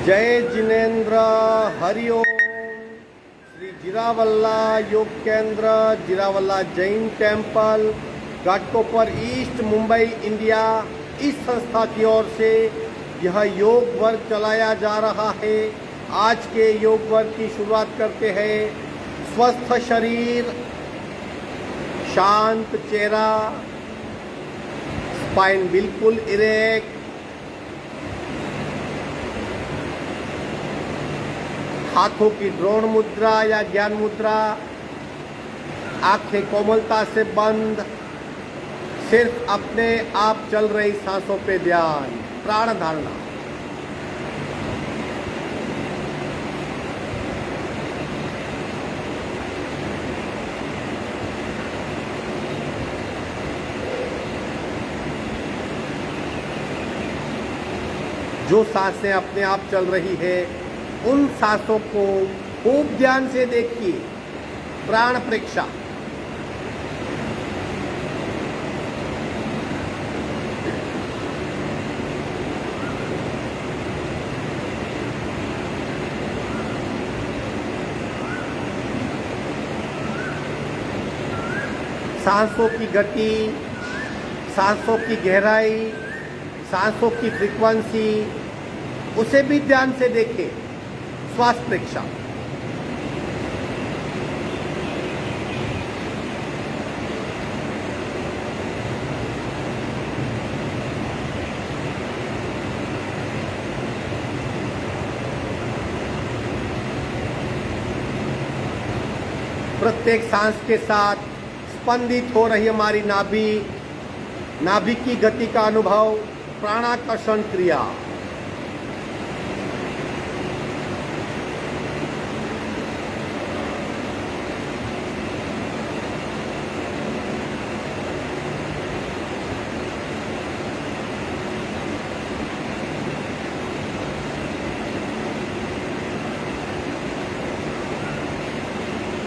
जय Jinendra Hariom. Shri Jiravalla Yog Kendra, Jiravalla Jain temple, Ghatkopar east, Mumbai, India, इस संस्था की ओर से यह योग वर्ग चलाया जा रहा है। आज के योग वर्ग की शुरुआत करते हैं। स्वस्थ शरीर, शांत चेहरा, स्पाइन बिल्कुल इरेक्ट, हाथों की द्रोण मुद्रा या ज्ञान मुद्रा, आंखें कोमलता से बंद, सिर्फ अपने आप चल रही सांसों पे ध्यान, प्राण धारणा। जो सांसें अपने आप चल रही है उन सांसों को खूब ध्यान से देखिए। प्राण परीक्षा। सांसों की गति, सांसों की गहराई, सांसों की फ्रीक्वेंसी, उसे भी ध्यान से देखें। श्वास परीक्षा। प्रत्येक सांस के साथ स्पंदित हो रही हमारी नाभि, नाभि की गति का अनुभव, प्राणाकर्षण क्रिया।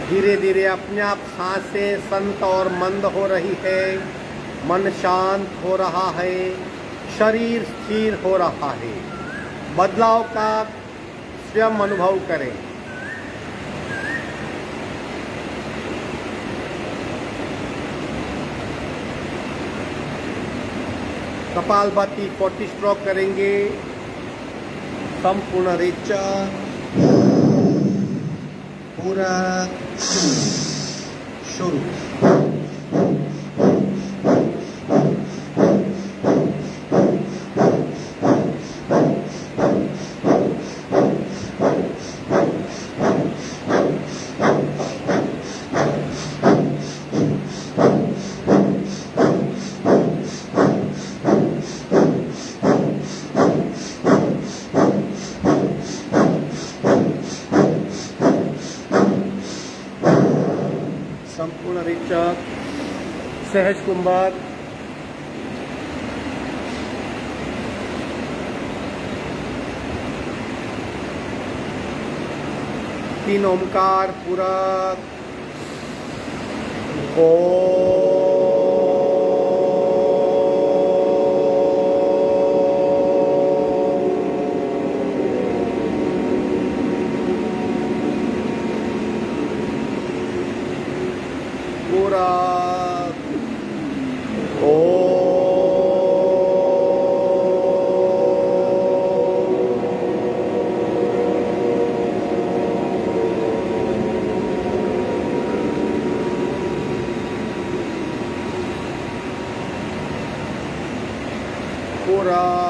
धीरे धीरे अपने आप सांसें संत और मंद हो रही है, मन शांत हो रहा है, शरीर स्थिर हो रहा है। बदलाव का स्वयं अनुभव करें। कपालभाति 40 स्ट्रोक करेंगे। संपूर्ण रीचा पूरा शुरू। संपूर्ण रीचक, सहज कुंभक, तीन ओमकार पूरक, पूरा पूरा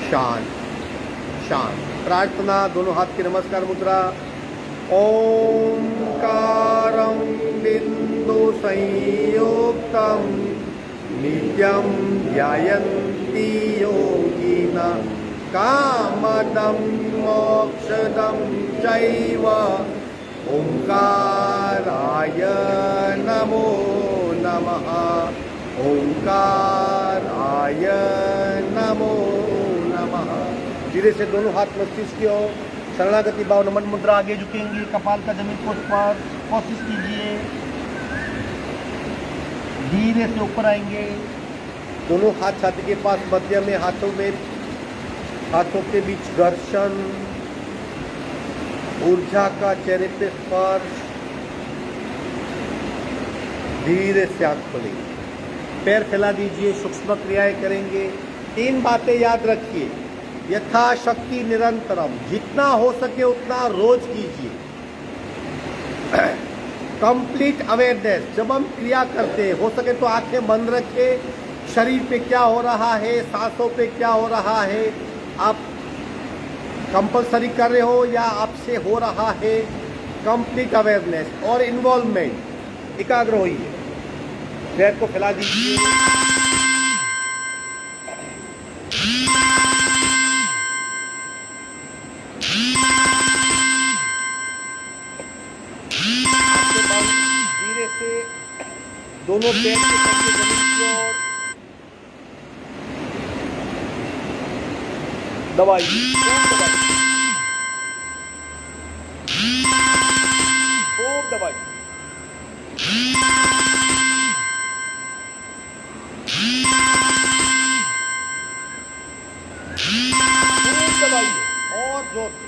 शांत शांत। प्रार्थना, दोनों हाथ की नमस्कार मुद्रा। ओंकारं बिंदु संयुक्तं नित्यं ध्यायन्ति योगिनः कामदं मोक्षदं चैव। ओंकाराय नमो नमः। ओंकाराय नमो धीरे से दोनों हाथ मस्तिष्क की ओर, शरणागति भाव, नमन मुद्रा, आगे झुकेंगे, कपाल का जमीन कोष पर, कोशिश कीजिए। धीरे से ऊपर आएंगे, दोनों हाथ छाती के पास, मध्य में हाथों के बीच घर्षण, ऊर्जा का चेहरे पे स्पर्श। धीरे से आंख खोलेंगे, पैर फैला दीजिए, सूक्ष्म क्रियाएं करेंगे। 3 बातें याद रखिए, यथाशक्ति निरंतरम, जितना हो सके उतना रोज कीजिए। कंप्लीट अवेयरनेस, जब हम क्रिया करते हैं हो सके तो आंखें बंद रखें, शरीर पे क्या हो रहा है, सांसों पे क्या हो रहा है, आप कंपलसरी कर रहे हो या आपसे हो रहा है। कंप्लीट अवेयरनेस और इन्वॉल्वमेंट, एकाग्र होइए, पैर को फैला दीजिए। धीरे से दोनों पैर के पत्ते जमीन की ओर दबाइए, खूब दबाइए। खूब दबाइए और जोर से।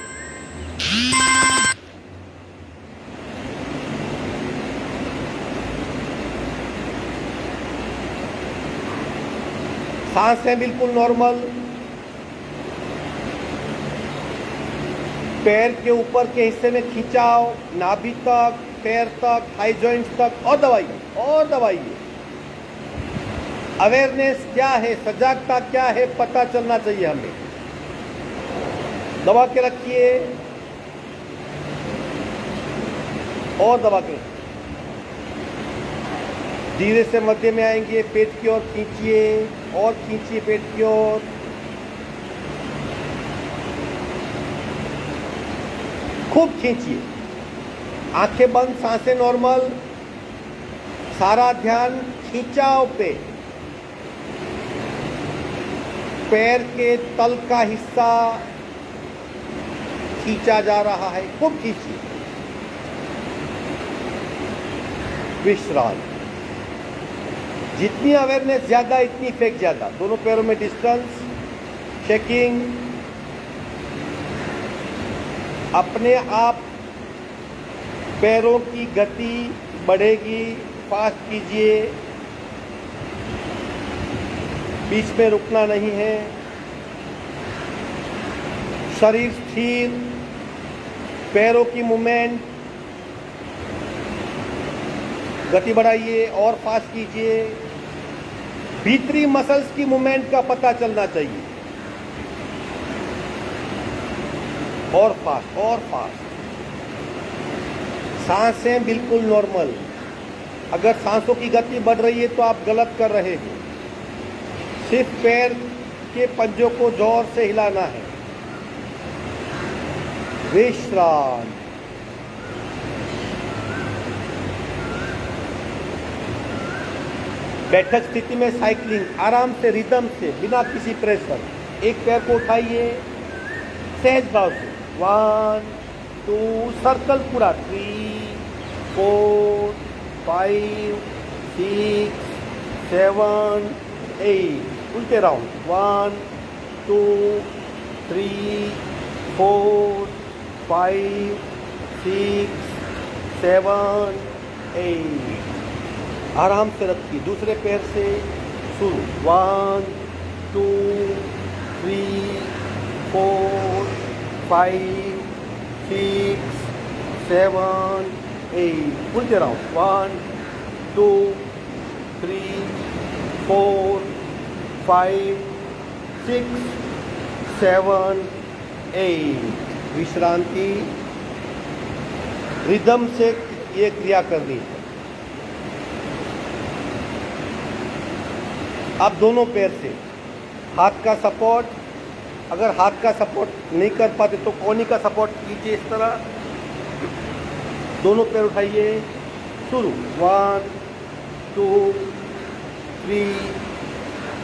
सांसें बिल्कुल नॉर्मल, पैर के ऊपर के हिस्से में खिंचाव, नाभि तक, पैर तक, थाई जॉइंट्स तक, और दबाइए और दबाइए। अवेयरनेस क्या है, सजागता क्या है, पता चलना चाहिए हमें। दबा के रखिए और दबा के रखिए। धीरे से मध्य में आएंगे, पेट की ओर खींचिए और खींचिए पेट की ओर। खूब खींचिए, आंखें बंद, सांसें नॉर्मल, सारा ध्यान खींचाव पे। पैर के तल का हिस्सा खींचा जा रहा है, खूब खींचिए। विश्राम, जितनी अवेयरनेस ज्यादा इतनी इफेक्ट ज्यादा। दोनों पैरों में डिस्टेंस, चेकिंग, अपने आप पैरों की गति बढ़ेगी, फास्ट कीजिए, बीच में रुकना नहीं है। शरीर स्थिर, पैरों की मूवमेंट, गति बढ़ाइए और फास्ट कीजिए। भीतरी मसल्स की मूवमेंट का पता चलना चाहिए, और फास्ट और फास्ट। सांसें बिल्कुल नॉर्मल, अगर सांसों की गति बढ़ रही है तो आप गलत कर रहे हो। सिर्फ पैर के पंजों को जोर से हिलाना है। विश्राम, बैठक स्थिति में साइकिलिंग, आराम से, रिदम से, बिना किसी प्रेशर। एक पैर को उठाइए सहज भाव से, 1 2, सर्कल पूरा, 3 4 5 6 7 8, उल्टे राउंड, 1 2 3 4 5 6 7 8। आराम से रखिए। दूसरे पैर से शुरू, 1 2 3 4 5 6 7 8, उल्टे राउंड, 1 2 3 4 5 6 7 8। विश्रांति, रिदम से ये क्रिया करनी है। आप दोनों पैर से हाथ का सपोर्ट, अगर हाथ का सपोर्ट नहीं कर पाते तो कोहनी का सपोर्ट कीजिए इस तरह। दोनों पैर उठाइए, शुरू, 1 2 3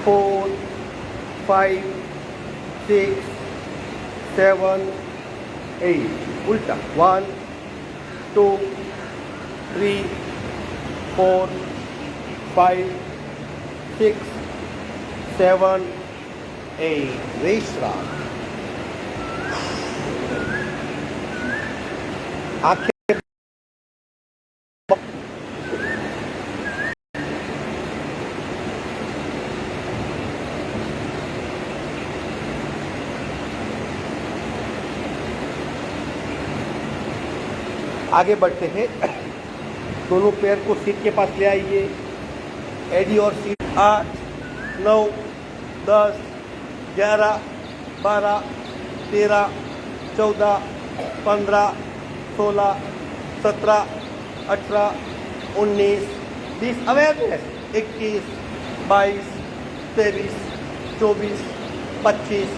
4 5 6 7 8 उल्टा 1 2 3 4 5 6 7 8 विश्राम। आंखें आगे बढ़ते हैं। दोनों पैर को सीट के पास ले आइए। एडी और सीट 8 9 10 11 12 13 14 15 16 17 18 19 20 अवेयरनेस 21 22 23 24 25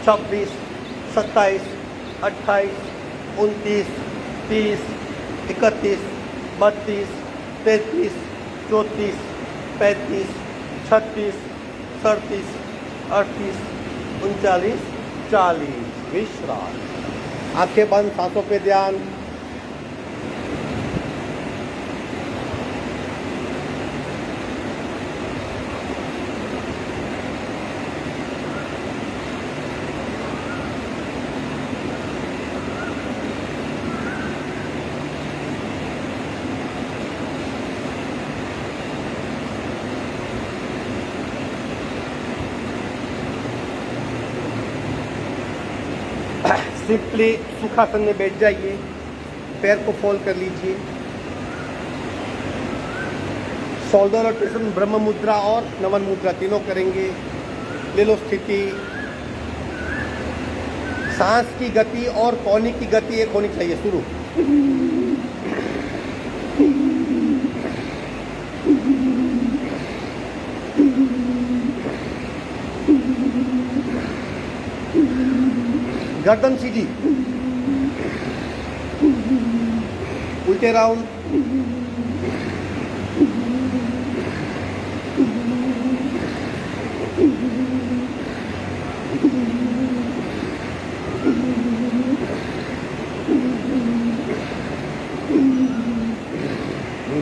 26 27 28 29 30 31 32 33 34 35 36 37 38 39 40 विश्राम। आंखें बंद, सांसों पे ध्यान। सिंपली सुखासन में बैठ जाइए, पैर को फोल्ड कर लीजिए। शोल्डर रोटेशन ब्रह्म मुद्रा और नमन मुद्रा तीनों करेंगे। ले लो स्थिति। सांस की गति और कोहनी की गति एक होनी चाहिए। शुरू। गर्दन सीधी, उल्टे राउंड।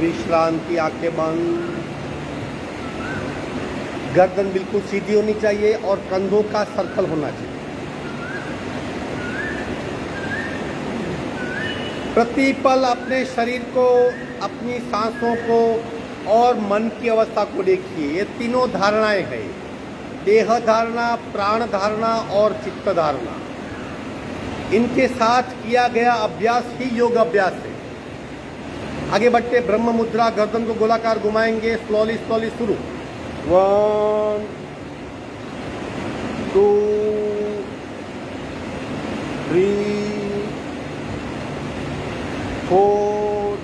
विश्रांति, आंखें बंद। गर्दन बिल्कुल सीधी होनी चाहिए और कंधों का सर्कल होना चाहिए। प्रतिपल अपने शरीर को, अपनी सांसों को और मन की अवस्था को देखिए। ये तीनों धारणाएं हैं, देह धारणा, प्राण धारणा और चित्त धारणा। इनके साथ किया गया अभ्यास ही योग अभ्यास है। आगे बढ़ते ब्रह्म मुद्रा। गर्दन को गोलाकार घुमाएंगे। स्लोली स्लोली शुरू। 1 2 3 4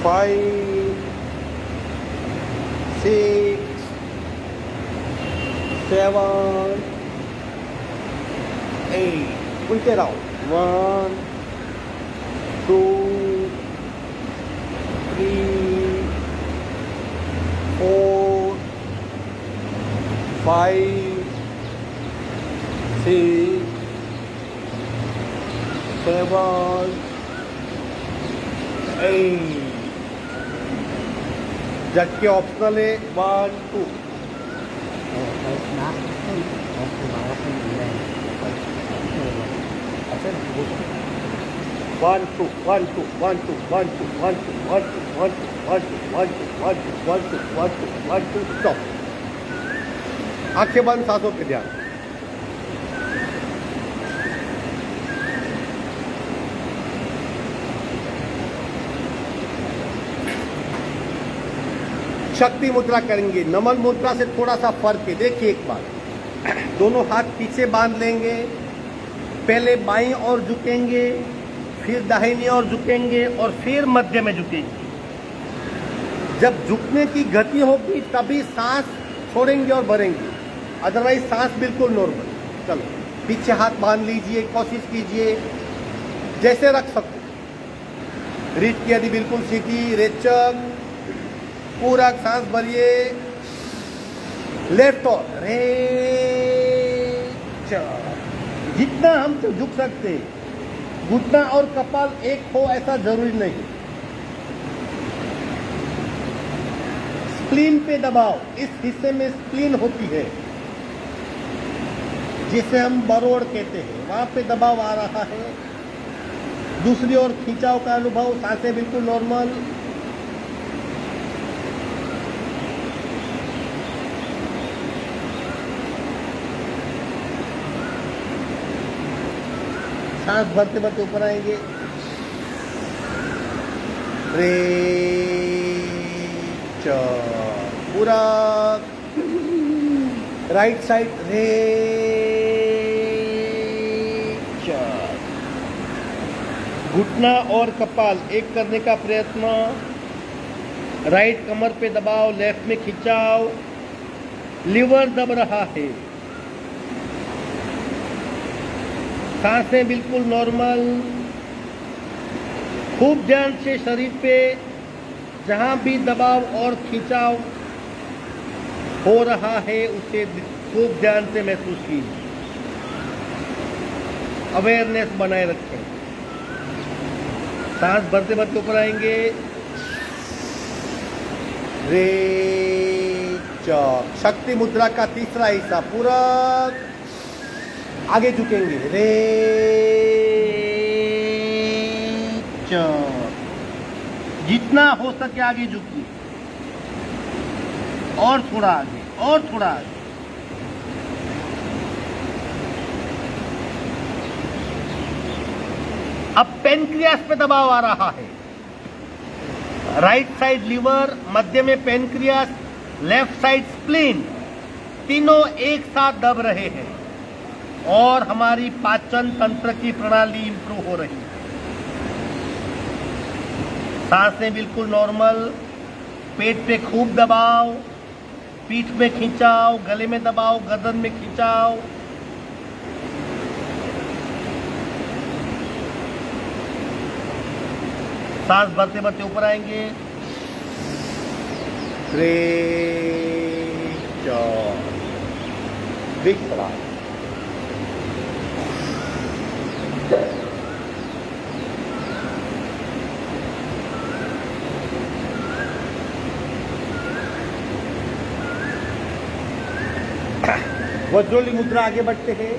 5 6 7 8 उल्टे राउंड। 1 2 3 4 5 6 7 8 झटके ऑप्शनल है। 1 2 1 2 1 2 1 2 1 2 1 2 1 2 1 2 1 2 1 2 1 2 1 2 1 2 1 2 स्टॉप। आंखें बंद, सांसों पे ध्यान। शक्ति मुद्रा करेंगे। नमन मुद्रा से थोड़ा सा फर्क है। देखिए एक बार, दोनों हाथ पीछे बांध लेंगे। पहले बाईं ओर झुकेंगे, फिर दाहिनी ओर झुकेंगे और फिर मध्य में झुकेंगे। जब झुकने की गति होगी तभी सांस छोड़ेंगे और भरेंगे, अदरवाइज सांस बिल्कुल नॉर्मल। चलो पीछे हाथ बांध लीजिए, कोशिश कीजिए जैसे रख सको। रीढ़ की हड्डी बिल्कुल सीधी, रेचक, पूरा सांस भरिए। लेफ्ट और रेचक। जितना हम झुक सकते हैं, घुटना और कपाल एक हो ऐसा जरूरी नहीं। स्प्लीन पे दबाव, इस हिस्से में स्प्लीन होती है जिसे हम बरोड़ कहते हैं, वहां पे दबाव आ रहा है। दूसरी ओर खिंचाव का अनुभव, सांसें बिल्कुल नॉर्मल। सांस भरते भरते ऊपर आएंगे। पूरा राइट साइड घुटना और कपाल एक करने का प्रयत्न। राइट कमर पे दबाव, लेफ्ट में खिंचाव, लिवर दब रहा है। सांसें बिल्कुल नॉर्मल। खूब ध्यान से शरीर पे जहां भी दबाव और खिंचाव हो रहा है उसे खूब ध्यान से महसूस कीजिए। अवेयरनेस बनाए रखें। सांस भरते भरते ऊपर आएंगे। शक्ति मुद्रा का तीसरा हिस्सा, पूरा आगे झुकेंगे। जितना हो सके आगे झुकिए, और थोड़ा आगे, और थोड़ा आगे। अब पेनक्रियास पे दबाव आ रहा है। राइट साइड लीवर, मध्य में पेनक्रियास, लेफ्ट साइड स्प्लीन, तीनों एक साथ दब रहे हैं और हमारी पाचन तंत्र की प्रणाली इंप्रूव हो रही है। सांसें बिल्कुल नॉर्मल। पेट पे खूब दबाव, पीठ में खिंचाव, गले में दबाव, गर्दन में खिंचाव। सांस भरते भरते ऊपर आएंगे। विश्राम। वज्रोली मुद्रा, आगे बढ़ते हैं।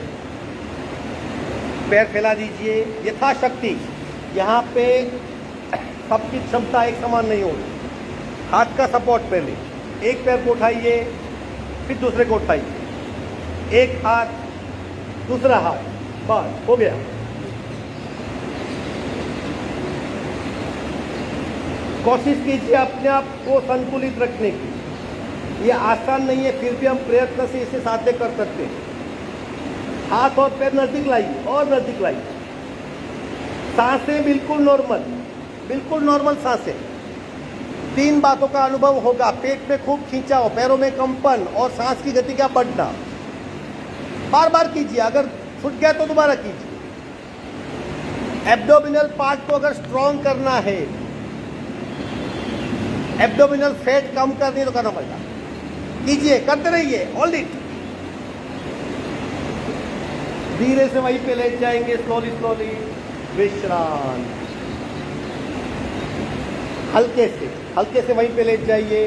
पैर फैला दीजिए यथाशक्ति। यहाँ पे सबकी क्षमता एक समान नहीं होगी। हाथ का सपोर्ट पहले, एक पैर को उठाइए, फिर दूसरे को उठाइए। एक हाथ, दूसरा हाथ, बस हो गया। कोशिश कीजिए अपने आप को संतुलित रखने की। ये आसान नहीं है, फिर भी हम प्रयत्न से इसे साध्य कर सकते हैं। हाथ और पैर नजदीक लाइए, और नजदीक लाइए। सांसें बिल्कुल नॉर्मल, बिल्कुल नॉर्मल सांसें। 3 बातों का अनुभव होगा। पेट में खूब खींचाव, पैरों में कंपन और सांस की गति का बढ़ना। बार बार कीजिए, अगर छूट गया तो दोबारा कीजिए। एब्डोमिनल पार्ट को अगर स्ट्रॉन्ग करना है, एब्डोमिनल फैट कम करनी है तो करना पड़ेगा। कीजिए, करते रहिए। Hold it. धीरे से वहीं पे लेट जाएंगे, स्लोली स्लोली। विश्राम। हल्के से वहीं पे लेट जाइए।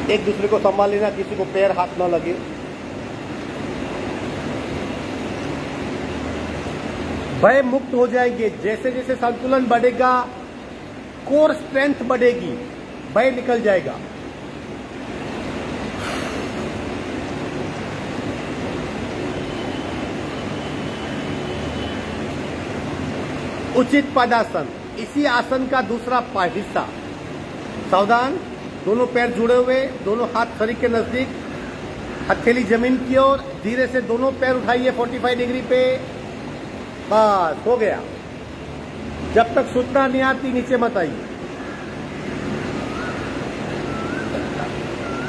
एक दूसरे को संभाल लेना, किसी को पैर हाथ ना लगे। भय मुक्त हो जाएंगे। जैसे जैसे संतुलन बढ़ेगा, कोर स्ट्रेंथ बढ़ेगी, भय निकल जाएगा। उचित पदासन, इसी आसन का दूसरा हिस्सा। सावधान, दोनों पैर जुड़े हुए, दोनों हाथ शरीर के नजदीक, हथेली जमीन की ओर। धीरे से दोनों पैर उठाइए 45 डिग्री पे। बस हो गया। जब तक सूचना नहीं आती नीचे मत आइए।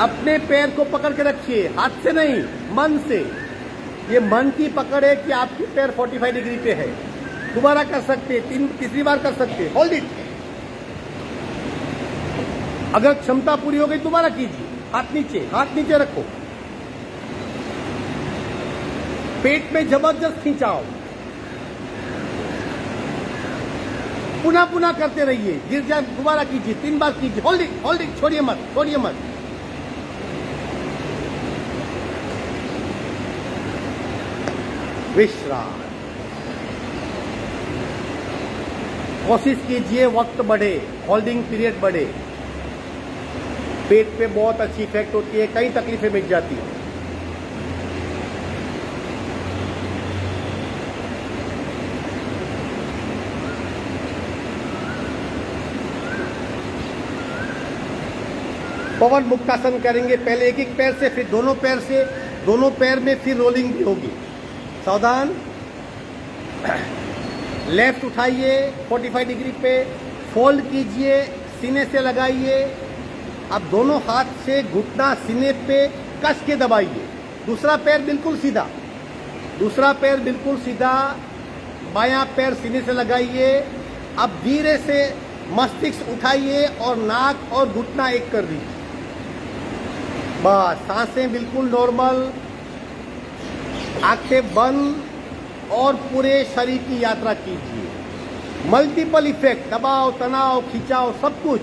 अपने पैर को पकड़ के रखिए, हाथ से नहीं, मन से। ये मन की पकड़ है कि आपकी पैर 45 डिग्री पे है। दोबारा कर सकते, तीसरी बार कर सकते। Hold it. अगर क्षमता पूरी हो गई दोबारा कीजिए, हाथ नीचे रखो, पेट में जबरदस्त खिंचाओ, पुनः पुनः करते रहिए, गिर जाए दोबारा कीजिए, 3 बार कीजिए, होल्डिंग, छोड़िए मत। विश्राम। कोशिश कीजिए वक्त बढ़े, होल्डिंग पीरियड बढ़े, पेट पे बहुत अच्छी इफेक्ट होती है, कई तकलीफें मिट जाती हैं। पवन मुक्तासन करेंगे, पहले एक पैर से, फिर दोनों पैर से, दोनों पैर में फिर रोलिंग भी होगी। सावधान। लेफ्ट उठाइए 45 डिग्री पे, फोल्ड कीजिए, सीने से लगाइए। अब दोनों हाथ से घुटना सीने पे कस के दबाइए। दूसरा पैर बिल्कुल सीधा, बायां पैर सीने से लगाइए। अब धीरे से मस्तिष्क उठाइए और नाक और घुटना एक कर दीजिए। बस, सांसें बिल्कुल नॉर्मल, आंखें बंद और पूरे शरीर की यात्रा कीजिए। मल्टीपल इफेक्ट, दबाव, तनाव, खिंचाव, सब कुछ।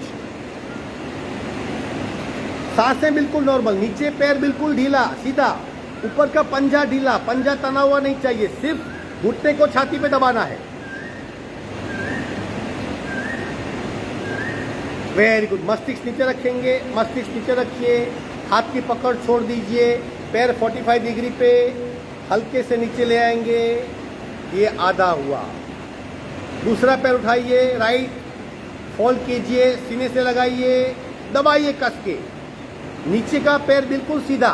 सांसें बिल्कुल नॉर्मल, नीचे पैर बिल्कुल ढीला सीधा, ऊपर का पंजा ढीला, पंजा तना हुआ नहीं चाहिए, सिर्फ घुटने को छाती पे दबाना है। Very good. मस्तिष्क नीचे रखेंगे, मस्तिष्क नीचे रखिए, हाथ की पकड़ छोड़ दीजिए, पैर 45 डिग्री पे हल्के से नीचे ले आएंगे। ये आधा हुआ। दूसरा पैर उठाइए, राइट, फोल्ड कीजिए, सीने से लगाइए, दबाइए कस के। नीचे का पैर बिल्कुल सीधा।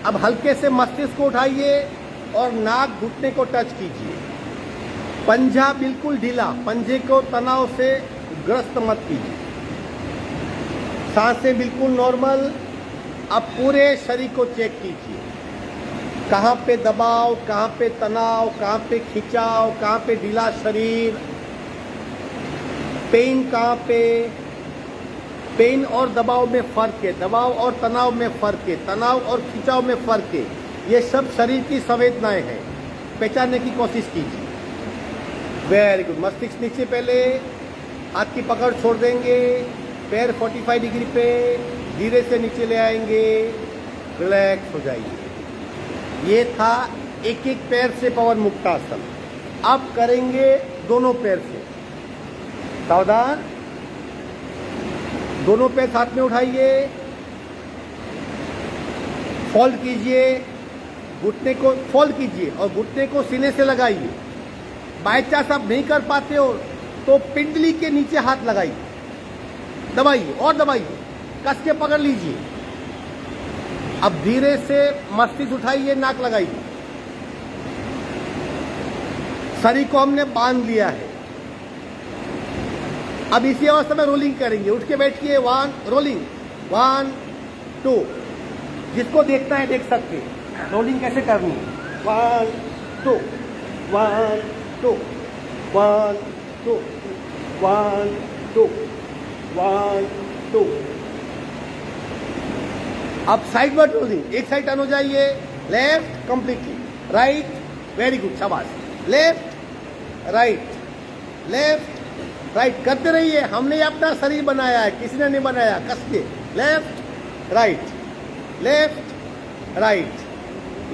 अब हल्के से मस्तिष्क को उठाइए और नाक घुटने को टच कीजिए। पंजा बिल्कुल ढीला, पंजे को तनाव से ग्रस्त मत कीजिए। सांसें बिल्कुल नॉर्मल। अब पूरे शरीर को चेक कीजिए, कहाँ पे दबाव, कहाँ पे तनाव, कहाँ पे खिंचाव, कहाँ पे ढीला शरीर, पेन कहाँ पे। पेन और दबाव में फर्क है, दबाव और तनाव में फर्क है, तनाव और खिंचाव में फर्क है। ये सब शरीर की संवेदनाएं हैं, पहचानने की कोशिश कीजिए। Very good. मस्तिष्क नीचे, पहले हाथ की पकड़ छोड़ देंगे, पैर 45 डिग्री पे धीरे से नीचे ले आएंगे, रिलैक्स हो जाइए। ये था एक पैर से पवन मुक्तासन। अब करेंगे दोनों पैर से। सावधान। दोनों पैर साथ में उठाइए, फोल्ड कीजिए, घुटने को फोल्ड कीजिए और घुटने को सीने से लगाइए। बाई चांस आप नहीं कर पाते हो तो पिंडली के नीचे हाथ लगाइए, दबाइए और दबाइए, कस के पकड़ लीजिए। अब धीरे से मस्तिष्क उठाइए, नाक लगाइए। शरीर को हमने बांध लिया है। अब इसी अवस्था में रोलिंग करेंगे। उठ के बैठिए, 1 रोलिंग, 1 2। जिसको देखना है देख सकते हैं रोलिंग कैसे करनी है। 1 2 1 2 1 2 1 2 1 2। अब साइड वर्ड रोलिंग, एक साइड टर्न हो जाइए, left completely, right, very good, शाबाश। लेफ्ट राइट, लेफ्ट राइट करते रहिए। हमने अपना शरीर बनाया है, किसी ने नहीं बनाया। कस के left right, left right,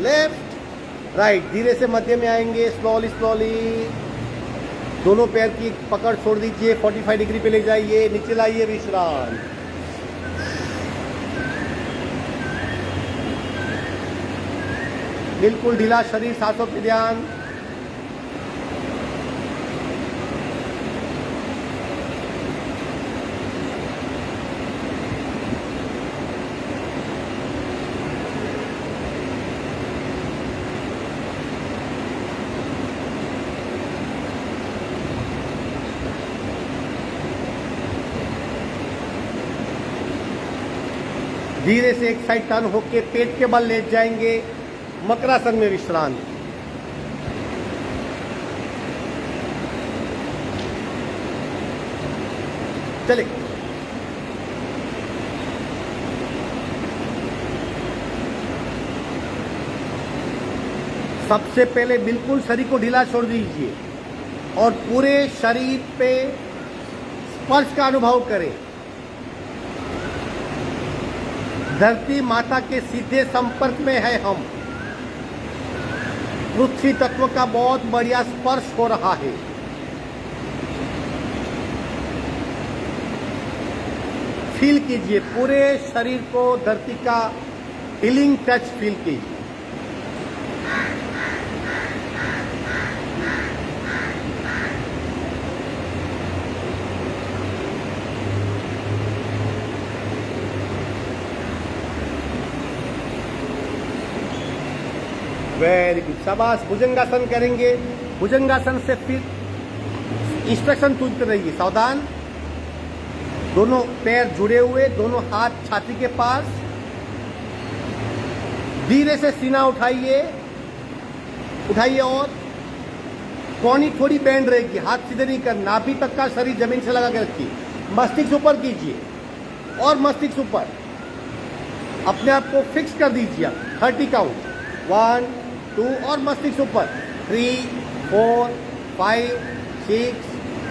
left right. धीरे से मध्य में आएंगे, स्लोली स्लोली। दोनों पैर की पकड़ छोड़ दीजिए, 45 डिग्री पे ले जाइए, नीचे लाइए, विश्राम। बिल्कुल ढीला शरीर, सांसों पे ध्यान। धीरे से एक साइड टर्न होके पेट के बल लेट जाएंगे, मकरासन में विश्राम। चले सबसे पहले बिल्कुल शरीर को ढीला छोड़ दीजिए और पूरे शरीर पे स्पर्श का अनुभव करें। धरती माता के सीधे संपर्क में है हम। पृथ्वी तत्व का बहुत बढ़िया स्पर्श हो रहा है। फील कीजिए पूरे शरीर को, धरती का हीलिंग टच फील कीजिए। वेरी गुड, शाबाश। भुजंगासन करेंगे। भुजंगासन से फिर इंस्ट्रक्शन तुझते रहिए। सावधान, दोनों पैर जुड़े हुए, दोनों हाथ छाती के पास। धीरे से सीना उठाइए, उठाइए और कोहनी थोड़ी बैंड रहेगी, हाथ सीधे नहीं करना। नाभि तक का शरीर जमीन से लगा के रखिए। मस्तिष्क ऊपर कीजिए और मस्तिष्क ऊपर। अपने आप को फिक्स कर दीजिए। 30 काउंट, 1 2 और मस्तिष्क ऊपर। 3 4 5 6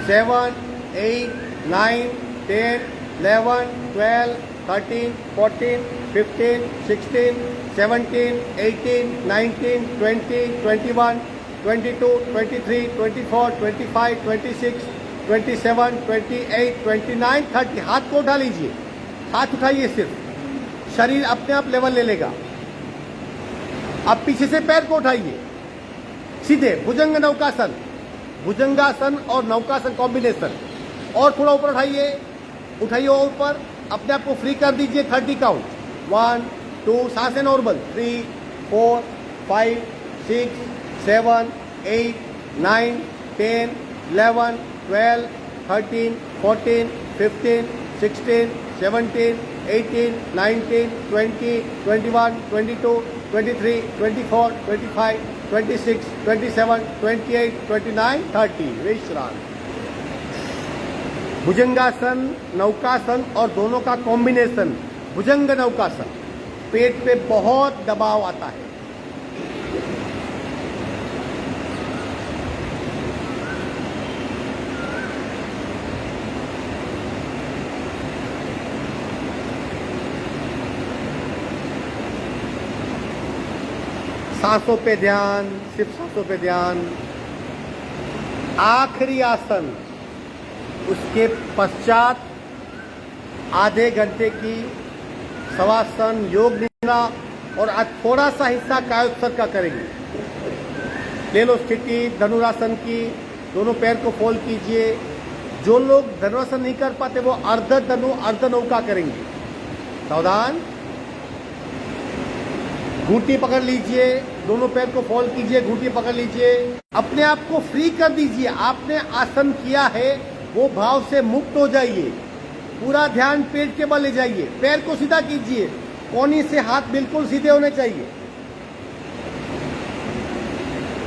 7 8 9 10 11 12 13 14 15 16 17 18 19 20 21 22 23 24 25 26 27 28 29 30। हाथ को उठा लीजिए, हाथ उठाइए, सिर्फ शरीर अपने आप लेवल ले लेगा। अब पीछे से पैर को उठाइए सीधे। भुजंग नौकासन, भुजंगासन और नौकासन कॉम्बिनेशन। और थोड़ा ऊपर उठाइए, उठाइए और ऊपर। अपने आप को फ्री कर दीजिए। 30 काउंट, 1 2, सांसें नॉर्मल। 3 4 5 6 7 8 9 10 11 12 13 14 15 16 17 18 19 20 21 22 23 24 25 26 27 28 29 30। विश्राम। भुजंगासन, नौकासन और दोनों का कॉम्बिनेशन भुजंग नौकासन। पेट पे बहुत दबाव आता है। सांसों पे ध्यान, सिर्फ सांसों पे ध्यान। आखिरी आसन, उसके पश्चात आधे घंटे की शवासन, योग निद्रा और आज थोड़ा सा हिस्सा कायोत्सर्ग का करेंगे। ले लो स्थिति धनुरासन की। दोनों पैर को फोल्ड कीजिए। जो लोग धनुरासन नहीं कर पाते वो अर्ध धनु अर्ध नौका करेंगे। सावधान, घूंटी पकड़ लीजिए, दोनों पैर को फोल्ड कीजिए, घूंटी पकड़ लीजिए। अपने आप को फ्री कर दीजिए। आपने आसन किया है वो भाव से मुक्त हो जाइए। पूरा ध्यान पेट के बल ले जाइए। पैर को सीधा कीजिए, कोहनी से हाथ बिल्कुल सीधे होने चाहिए।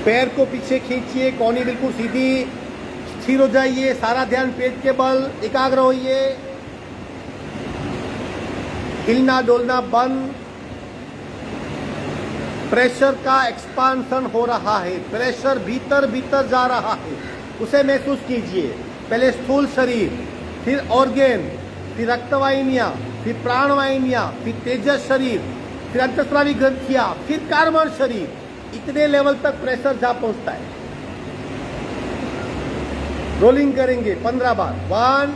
पैर को पीछे खींचिए, कोहनी बिल्कुल सीधी, स्थिर हो जाइए। सारा ध्यान पेट के बल, एकाग्र होइए। हिलना डोलना बंद। प्रेशर का एक्सपांशन हो रहा है, प्रेशर भीतर भीतर जा रहा है, उसे महसूस कीजिए। पहले स्थूल शरीर, फिर ऑर्गेन, फिर रक्तवाहिनियां, फिर प्राणवाहिनियां, फिर तेजस शरीर, फिर अंतःस्रावी ग्रंथियां, फिर कार्बन शरीर। इतने लेवल तक प्रेशर जा पहुंचता है। रोलिंग करेंगे 15 बार। 1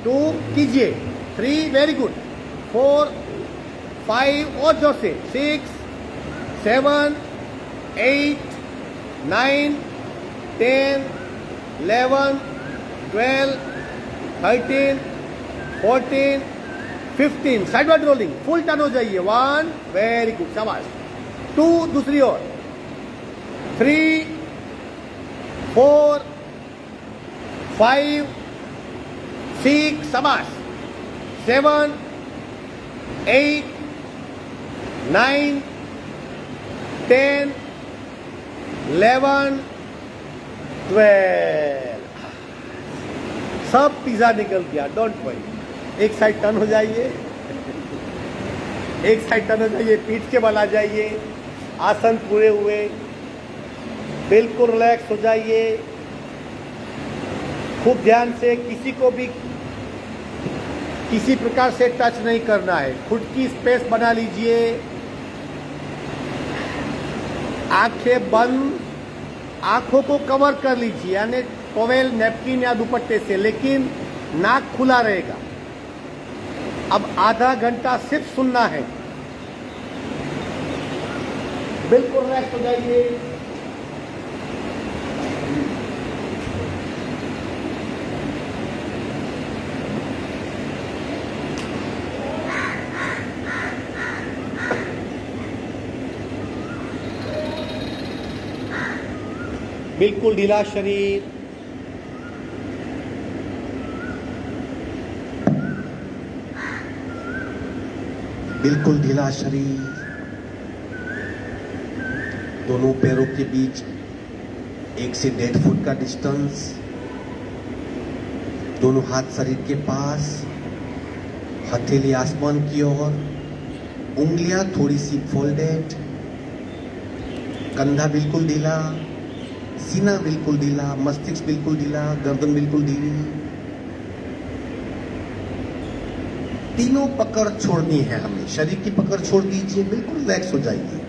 2 कीजिए, 3 वेरी गुड, 4 5 और जोर से, 6 7 8 9 10 11 12 13 14 15। साइडवर्ड रोलिंग, फुल टर्न हो जाइए। 1 वेरी गुड, शाबाश। 2 दूसरी ओर, 3 4 5 6 शाबाश, 7 8 9 10 11 12। सब पिज्जा निकल गया, डोंट वरी। एक साइड टर्न हो जाइए, एक साइड टर्न हो जाइए, पीठ के बल आ जाइए। आसन पूरे हुए, बिल्कुल रिलैक्स हो जाइए। खूब ध्यान से, किसी को भी किसी प्रकार से टच नहीं करना है। खुद की स्पेस बना लीजिए। आंखें बंद, आंखों को कवर कर लीजिए, यानी टॉवेल, नैपकिन या दुपट्टे से, लेकिन नाक खुला रहेगा। अब आधा घंटा सिर्फ सुनना है। बिल्कुल रिलैक्स हो जाइए। बिल्कुल ढीला शरीर। बिल्कुल ढीला शरीर। दोनों पैरों के बीच 1 से 1.5 फुट का डिस्टेंस। दोनों हाथ शरीर के पास, हथेली आसमान की ओर, उंगलियां थोड़ी सी फोल्डेड, कंधा बिल्कुल ढीला, सीना बिल्कुल ढीला, मस्तिष्क बिल्कुल ढीला, गर्दन बिल्कुल ढीली। तीनों पकड़ छोड़नी है हमें। शरीर की पकड़ छोड़ दीजिए, बिल्कुल रिलैक्स हो जाइए।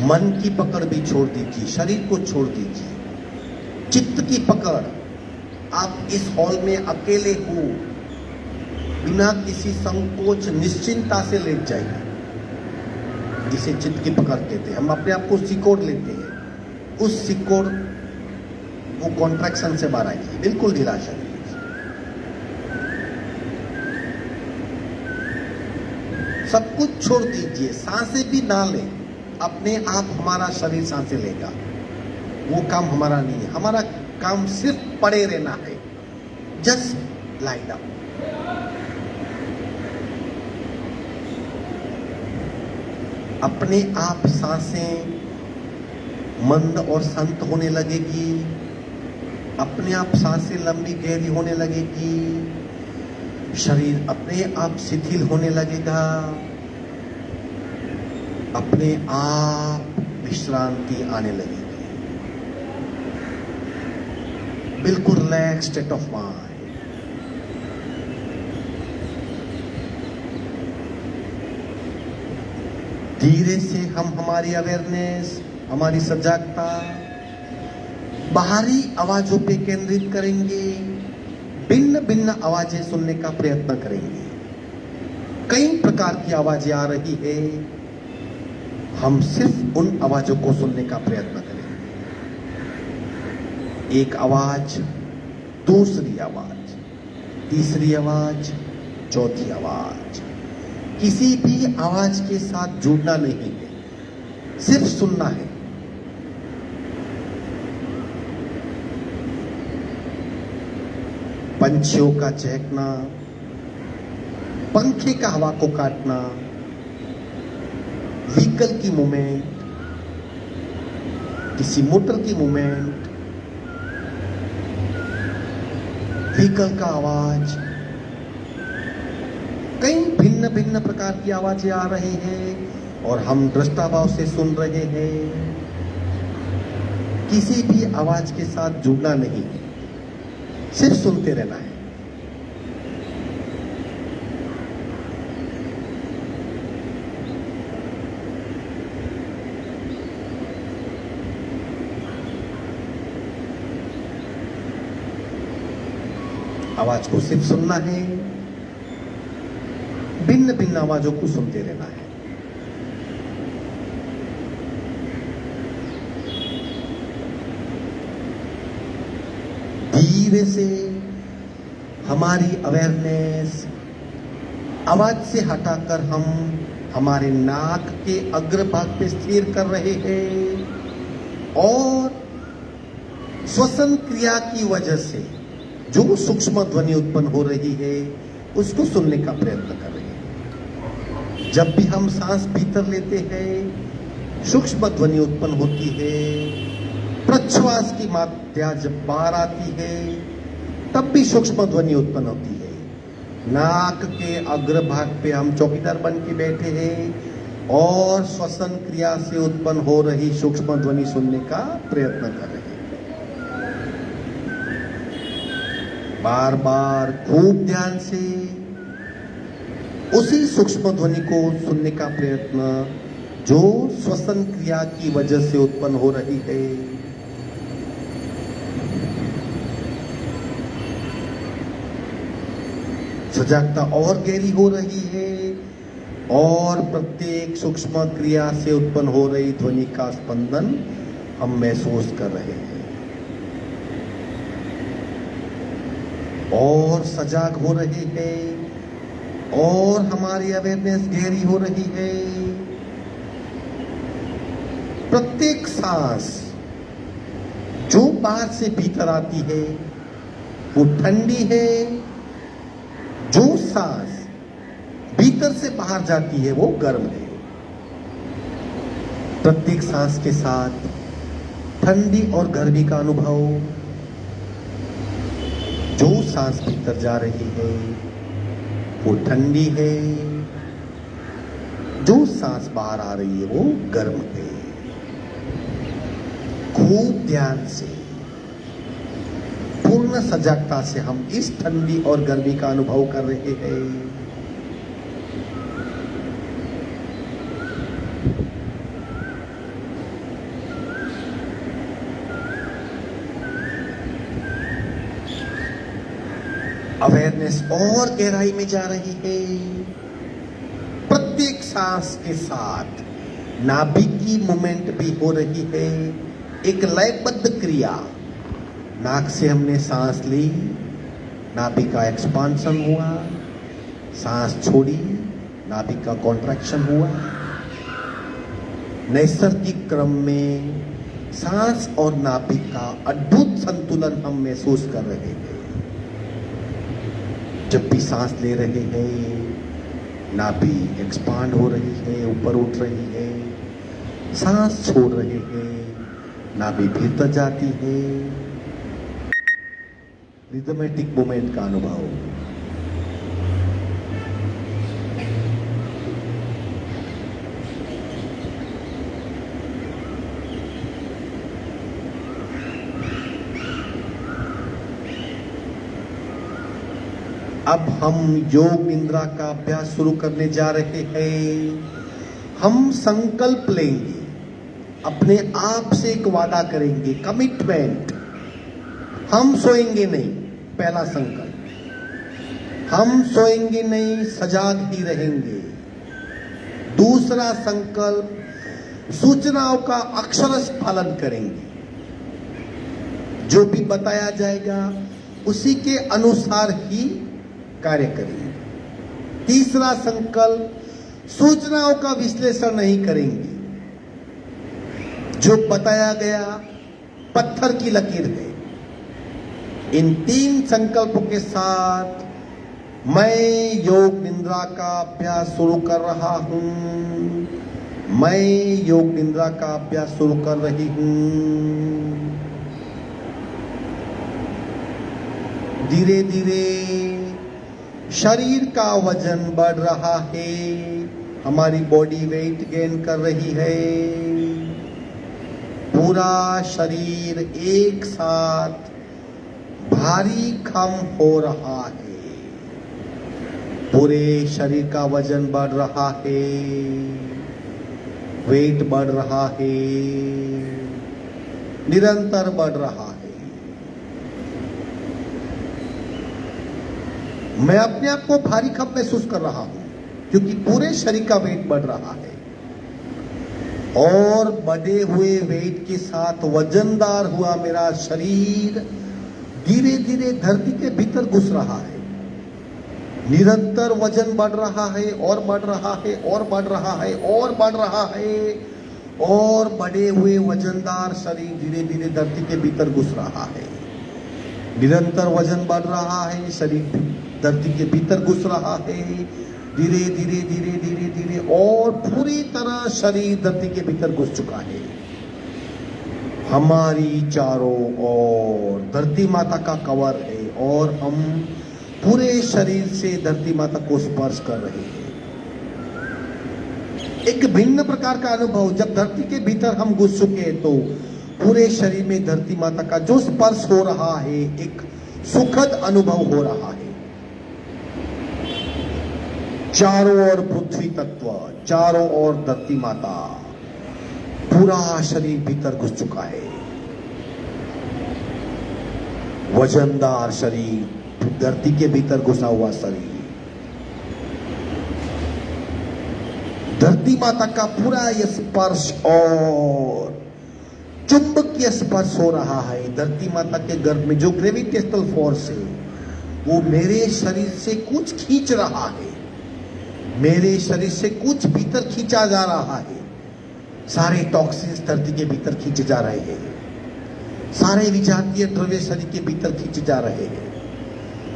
मन की पकड़ भी छोड़ दीजिए, शरीर को छोड़ दीजिए। चित्त की पकड़, आप इस हॉल में अकेले हो, बिना किसी संकोच निश्चिंतता से लेट जाइए। इसे चित्त की पकड़ कहते हैं। हम अपने आप को सिकोड़ लेते हैं। उस सिकोड़, वो कॉन्ट्रैक्शन से बाहर आइए। बिल्कुल ढीला शरीर। सब कुछ छोड़ दीजिए, सांसें भी ना लें। अपने आप हमारा शरीर सांसें लेगा। वो काम हमारा नहीं है। हमारा काम सिर्फ पड़े रहना है। Just lie down. अपने आप सांसें मंद और शांत होने लगेगी। अपने आप सांसें लंबी गहरी होने लगेगी। शरीर अपने आप शिथिल होने लगेगा। अपने आप विश्रांति आने लगेगी। बिल्कुल रिलैक्स स्टेट ऑफ माइंड। धीरे से हम हमारी अवेयरनेस, हमारी सजगता बाहरी आवाजों पे केंद्रित करेंगे। भिन्न भिन्न आवाजें सुनने का प्रयत्न करेंगे। कई प्रकार की आवाजें आ रही है। हम सिर्फ उन आवाजों को सुनने का प्रयत्न करेंगे। एक आवाज, दूसरी आवाज, तीसरी आवाज, चौथी आवाज। किसी भी आवाज के साथ जुड़ना नहीं है, सिर्फ सुनना है। पंछियों का चहकना, पंखे का हवा को काटना, व्हीकल की मूवमेंट, किसी मोटर की मूवमेंट, व्हीकल का आवाज। कई भिन्न भिन्न प्रकार की आवाजें आ रही हैं और हम दृष्टाभाव से सुन रहे हैं। किसी भी आवाज के साथ जुड़ना नहीं है, सिर्फ सुनते रहना है। आवाज को सिर्फ सुनना है, भिन्न भिन्न आवाजों को सुनते रहना है। धीरे से हमारी अवेयरनेस आवाज से हटाकर हम हमारे नाक के अग्रभाग पे स्थिर कर रहे हैं और श्वसन क्रिया की वजह से जो सूक्ष्म ध्वनि उत्पन्न हो रही है उसको सुनने का प्रयत्न कर रहे हैं। जब भी हम सांस भीतर लेते हैं सूक्ष्म ध्वनि उत्पन्न होती है। प्रश्वास की मात्रा जब बाहर आती है तब भी सूक्ष्म ध्वनि उत्पन्न होती है। नाक के अग्रभाग पे हम चौकीदार बन के बैठे हैं। और श्वसन क्रिया से उत्पन्न हो रही सूक्ष्म ध्वनि सुनने का प्रयत्न कर रहे हैं। बार बार खूब ध्यान से उसी सूक्ष्म ध्वनि को सुनने का प्रयत्न जो श्वसन क्रिया की वजह से उत्पन्न हो रही है। सजगता और गहरी हो रही है और प्रत्येक सूक्ष्म क्रिया से उत्पन्न हो रही ध्वनि का स्पंदन हम महसूस कर रहे हैं और सजग हो रहे हैं और हमारी अवेयरनेस गहरी हो रही है। प्रत्येक सांस जो बाहर से भीतर आती है वो ठंडी है, जो सांस भीतर से बाहर जाती है वो गर्म है। प्रत्येक सांस के साथ ठंडी और गर्मी का अनुभव। जो सांस भीतर जा रही है वो ठंडी है, जो सांस बाहर आ रही है वो गर्म है। खूब ध्यान से पूर्ण सजगता से हम इस ठंडी और गर्मी का अनुभव कर रहे हैं। अवेयरनेस और गहराई में जा रही है। प्रत्येक सांस के साथ नाभि की मूवमेंट भी हो रही है, एक लयबद्ध क्रिया। नाक से हमने सांस ली, नाभि का एक्सपांशन हुआ, सांस छोड़ी, नाभि का कॉन्ट्रैक्शन हुआ। नैसर्गिक क्रम में सांस और नाभि का अद्भुत संतुलन हम महसूस कर रहे हैं। जब भी सांस ले रहे हैं नाभि एक्सपांड हो रही है, ऊपर उठ रही है। सांस छोड़ रहे हैं नाभि भीतर जाती है। रिदमेटिक मूवमेंट का अनुभव। अब हम योग निद्रा का अभ्यास शुरू करने जा रहे हैं। हम संकल्प लेंगे, अपने आप से एक वादा करेंगे, कमिटमेंट। हम सोएंगे नहीं, पहला संकल्प। हम सोएंगे नहीं, सजाग ही रहेंगे। दूसरा संकल्प, सूचनाओं का अक्षरश पालन करेंगे। जो भी बताया जाएगा उसी के अनुसार ही कार्य करेंगे। तीसरा संकल्प, सूचनाओं का विश्लेषण नहीं करेंगे। जो बताया गया पत्थर की लकीर है। इन तीन संकल्पों के साथ मैं योग निद्रा का अभ्यास शुरू कर रहा हूं। मैं योग निद्रा का अभ्यास शुरू कर रही हूं। धीरे धीरे शरीर का वजन बढ़ रहा है, हमारी बॉडी वेट गेन कर रही है। पूरा शरीर एक साथ भारी कम हो रहा है। पूरे शरीर का वजन बढ़ रहा है, वेट बढ़ रहा है, निरंतर बढ़ रहा है। मैं अपने आप को भारी कम महसूस कर रहा हूं क्योंकि पूरे शरीर का वेट बढ़ रहा है और बढ़े हुए वेट के साथ वजनदार हुआ मेरा शरीर धीरे धीरे धरती के भीतर घुस रहा है। निरंतर वजन बढ़ रहा है और बढ़ रहा है और बढ़ रहा है और बढ़ रहा है और बढ़े हुए वजनदार शरीर धीरे धीरे धरती के भीतर घुस रहा है। निरंतर वजन बढ़ रहा है, शरीर धरती के भीतर घुस रहा है। धीरे धीरे धीरे धीरे धीरे और पूरी तरह शरीर धरती के भीतर घुस चुका है। हमारी चारों ओर धरती माता का कवर है और हम पूरे शरीर से धरती माता को स्पर्श कर रहे हैं। एक भिन्न प्रकार का अनुभव। जब धरती के भीतर हम घुस चुके तो पूरे शरीर में धरती माता का जो स्पर्श हो रहा है, एक सुखद अनुभव हो रहा है। चारों ओर पृथ्वी तत्व, चारों ओर धरती माता, पूरा शरीर भीतर घुस चुका है। वजनदार शरीर, धरती के भीतर घुसा हुआ शरीर, धरती माता का पूरा यह स्पर्श और चुंबकीय स्पर्श हो रहा है। धरती माता के गर्भ में जो ग्रेविटेशनल फोर्स है वो मेरे शरीर से कुछ खींच रहा है, मेरे शरीर से कुछ भीतर खींचा जा रहा है। सारे टॉक्सिन्स धरती के भीतर खींचे जा रहे हैं, सारे विजातीय द्रव्य शरीर के भीतर खींचे जा रहे हैं,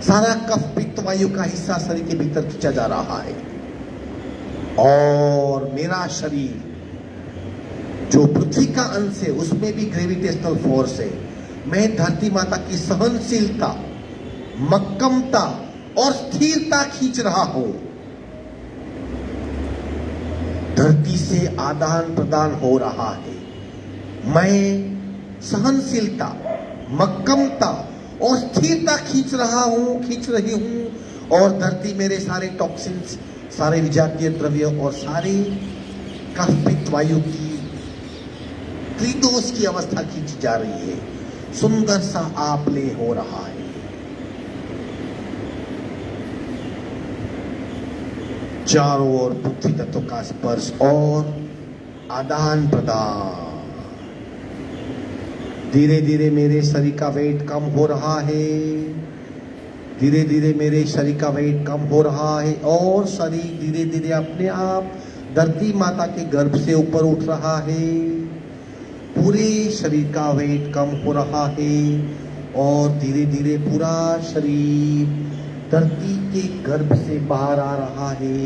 सारा कफ पित्त वायु का हिस्सा शरीर के भीतर खींचा जा रहा है। और मेरा शरीर जो पृथ्वी का अंश है उसमें भी ग्रेविटेशनल फोर्स है। मैं धरती माता की सहनशीलता, मक्कमता और स्थिरता खींच रहा हूं। धरती से आदान प्रदान हो रहा है। मैं सहनशीलता, मक्कमता और स्थिरता खींच रही हूं। और धरती मेरे सारे टॉक्सिन्स, सारे विजातीय द्रव्य और सारे कफ पित्त वायु की त्रिदोष की अवस्था खींची जा रही है। सुंदर सा आपले हो रहा है। चारों ओर पृथ्वी तत्व का स्पर्श और आदान प्रदान। धीरे धीरे मेरे शरीर का वेट कम हो रहा है, धीरे धीरे मेरे शरीर का वेट कम हो रहा है और शरीर धीरे धीरे अपने आप धरती माता के गर्भ से ऊपर उठ रहा है। पूरे शरीर का वेट कम हो रहा है और धीरे धीरे पूरा शरीर धरती के गर्भ से बाहर आ रहा है।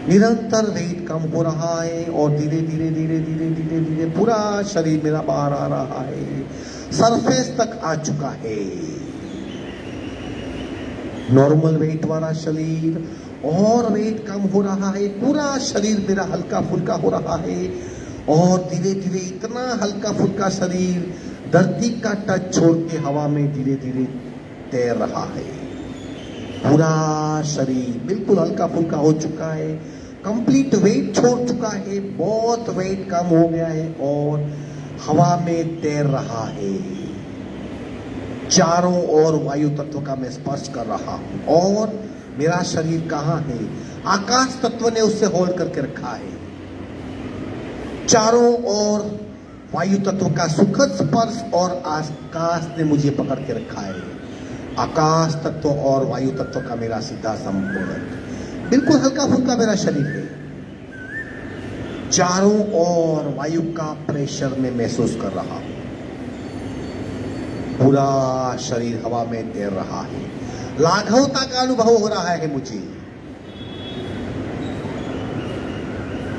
निरंतर वेट कम हो रहा है और धीरे धीरे धीरे धीरे धीरे धीरे पूरा शरीर मेरा बाहर आ रहा है, सरफेस तक आ चुका है। नॉर्मल वेट वाला शरीर और वेट कम हो रहा है, पूरा शरीर मेरा हल्का फुल्का हो रहा है और धीरे धीरे इतना हल्का फुल्का शरीर धरती का टच छोड़ के हवा में धीरे धीरे तैर रहा है। पूरा शरीर बिल्कुल हल्का फुल्का हो चुका है, कंप्लीट वेट छोड़ चुका है, बहुत वेट कम हो गया है और हवा में तैर रहा है। चारों ओर वायु तत्व का मैं स्पर्श कर रहा हूं और मेरा शरीर कहां है? आकाश तत्व ने उससे होल्ड करके रखा है। चारों ओर वायु तत्व का सुखद स्पर्श और आकाश ने मुझे पकड़ के रखा है। आकाश तत्व और वायु तत्व का मेरा सीधा संपर्क, बिल्कुल हल्का फुल्का मेरा शरीर है। चारों ओर वायु का प्रेशर में महसूस कर रहा हूं। पूरा शरीर हवा में तैर रहा है। लाघवता का अनुभव हो रहा है मुझे,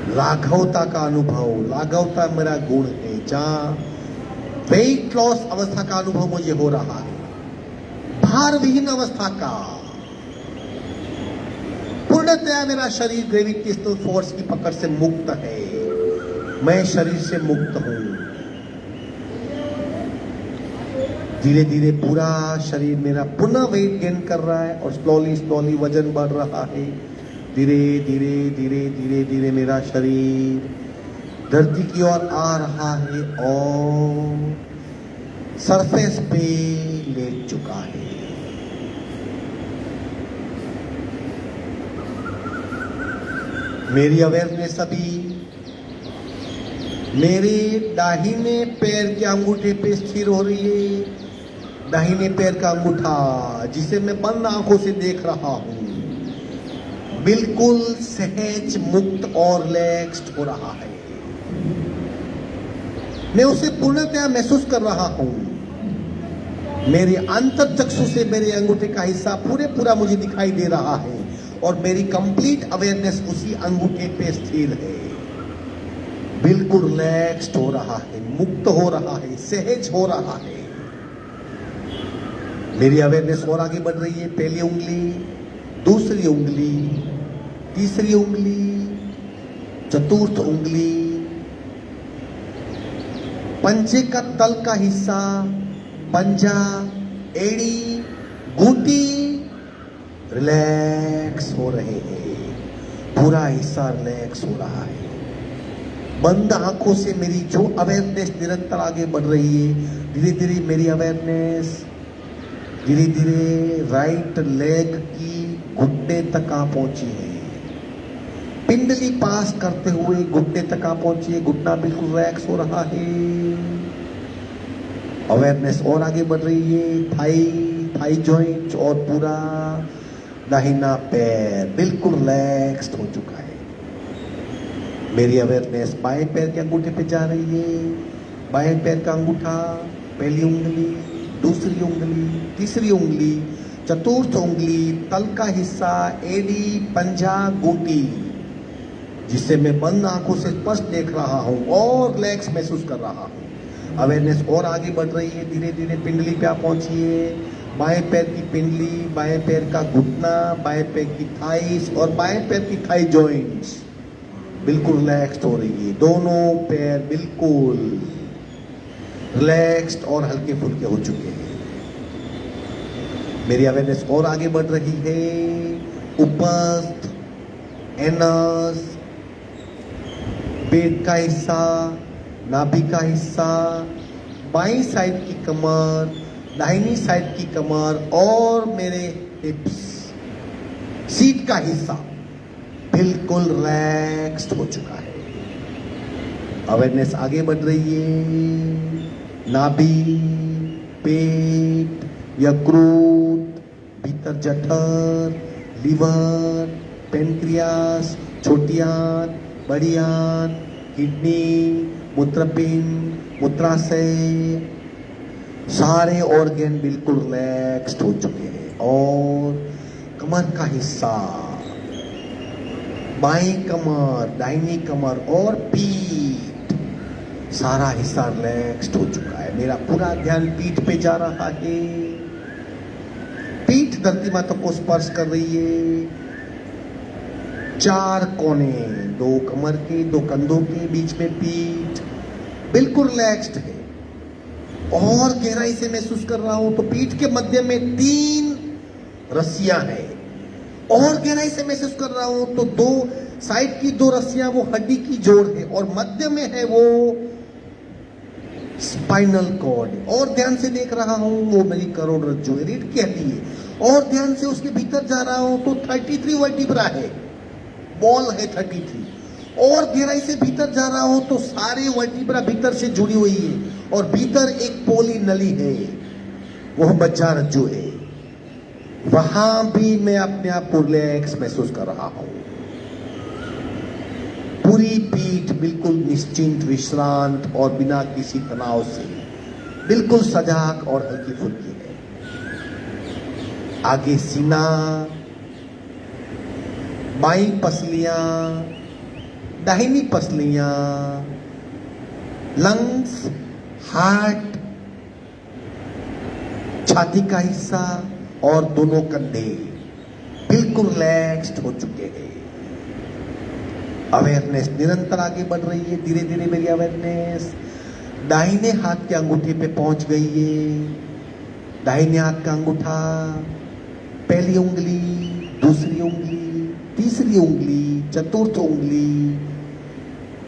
लाघवता का अनुभव। लाघवता मेरा गुण है। जहां वेट लॉस अवस्था का अनुभव मुझे हो रहा है, भार विहीन अवस्था का। पूर्णतया मेरा शरीर ग्रेविटेशनल फोर्स की पकड़ से मुक्त है। मैं शरीर से मुक्त हूं। धीरे धीरे पूरा शरीर मेरा पुनः वेट गेन कर रहा है और स्लोली स्लोली वजन बढ़ रहा है। धीरे धीरे धीरे धीरे धीरे मेरा शरीर धरती की ओर आ रहा है और सरफेस पे लेट चुका है। मेरी अवेयरनेस अभी मेरे दाहिने पैर के अंगूठे पे स्थिर हो रही है। दाहिने पैर का अंगूठा जिसे मैं बंद आंखों से देख रहा हूं, बिल्कुल सहज, मुक्त और रिलैक्स्ड हो रहा है। मैं उसे पूर्णतया महसूस कर रहा हूं। मेरे अंतःचक्षु से मेरे अंगूठे का हिस्सा पूरा मुझे दिखाई दे रहा है और मेरी कंप्लीट अवेयरनेस उसी अंगूठे पे स्थिर है। बिल्कुल रिलैक्स्ड हो रहा है, मुक्त हो रहा है, सहज हो रहा है। मेरी अवेयरनेस और आगे बढ़ रही है। पहली उंगली, दूसरी उंगली, तीसरी उंगली, चतुर्थ उंगली, पंजे का तल का हिस्सा, पंजा, एड़ी, घुटी रिलैक्स हो रहे हैं। पूरा हिस्सा रिलैक्स हो रहा है। बंद आंखों से मेरी जो अवेयरनेस निरंतर आगे बढ़ रही है, धीरे धीरे मेरी अवेयरनेस धीरे धीरे राइट लेग की घुटने तक आ पहुंची है। पिंडली पास करते हुए घुटने तक आ पहुंची है। घुटना बिल्कुल रिलैक्स हो रहा है। अवेयरनेस और आगे बढ़ रही है। थाई जॉइंट और पूरा दाहिना पैर बिल्कुल रिलैक्स्ड हो चुका है। मेरी अवेयरनेस बाएं पैर के अंगूठे पे जा रही है। बाएं पैर का अंगूठा, पहली उंगली, दूसरी उंगली, तीसरी उंगली, चतुर्थ उंगली, तल का हिस्सा, एड़ी, पंजा, घुटी, जिससे मैं बंद आंखों से स्पष्ट देख रहा हूं और रिलैक्स महसूस कर रहा हूं। अवेयरनेस और आगे बढ़ रही है। धीरे धीरे पिंडली पे आप पहुंचिए। बाएं पैर की पिंडली, बाएं पैर का घुटना, बाएं पैर की थाइस और बाएं पैर की थाई जॉइंट्स बिल्कुल रिलैक्स्ड हो रही है। दोनों पैर बिल्कुल रिलैक्स्ड और हल्के फुल्के हो चुके हैं। मेरी अवेयरनेस और आगे बढ़ रही है। उपस्थ, एनस, पेट का हिस्सा, नाभि का हिस्सा, बाईं साइड की कमर, दाहिनी साइड की कमर और मेरे हिप्स, सीट का हिस्सा बिल्कुल रिलैक्स्ड हो चुका है। अवेयरनेस आगे बढ़ रही है। नाभि, पेट, यकृत, भीतर जठर, लिवर, पेनक्रियास, छोटी आंत, बड़ी आंत, किडनी, मूत्रपिंड, मूत्राशय, सारे ऑर्गन बिल्कुल रिलैक्स्ड हो चुके हैं। और कमर का हिस्सा, बाईं कमर, दाहिनी कमर और पीठ, सारा हिस्सा रिलैक्स्ड हो चुका है। मेरा पूरा ध्यान पीठ पे जा रहा है। पीठ धरती माता को स्पर्श कर रही है। चार कोने, दो कमर के, दो कंधों के बीच में पीठ बिल्कुल रिलैक्स्ड है। और गहराई से महसूस कर रहा हूं तो पीठ के मध्य में 3 रस्सियां हैं। और गहराई से महसूस कर रहा हूं तो दो साइड की 2 रस्सियां वो हड्डी की जोड़ है और मध्य में है वो स्पाइनल कॉर्ड। और ध्यान से देख रहा हूं वो मेरी करोड़रज्जु है, रीढ़ की हड्डी है। और ध्यान से उसके भीतर जा रहा हूं तो 33 वर्टिब्रा है, बॉल है 33। और गहराई से भीतर जा रहा हूं तो सारे वर्टिब्रा भीतर से जुड़ी हुई है और भीतर एक पोली नली है, वह मज्जारज्जु है। वहां भी मैं अपने आप को रिलैक्स महसूस कर रहा हूं। पूरी पीठ बिल्कुल निश्चिंत, विश्रांत और बिना किसी तनाव से बिल्कुल सजाग और हल्की फुल्की है। आगे सीना, बाईं पसलियां, दाहिनी पसलियां, लंग्स, हार्ट, छाती का हिस्सा और दोनों कंधे बिल्कुल रिलैक्स्ड हो चुके हैं। अवेयरनेस निरंतर आगे बढ़ रही है। धीरे धीरे मेरी अवेयरनेस दाहिने हाथ के अंगूठे पे पहुंच गई है। दाहिने हाथ का अंगूठा, पहली उंगली, दूसरी उंगली, तीसरी उंगली, चतुर्थ उंगली,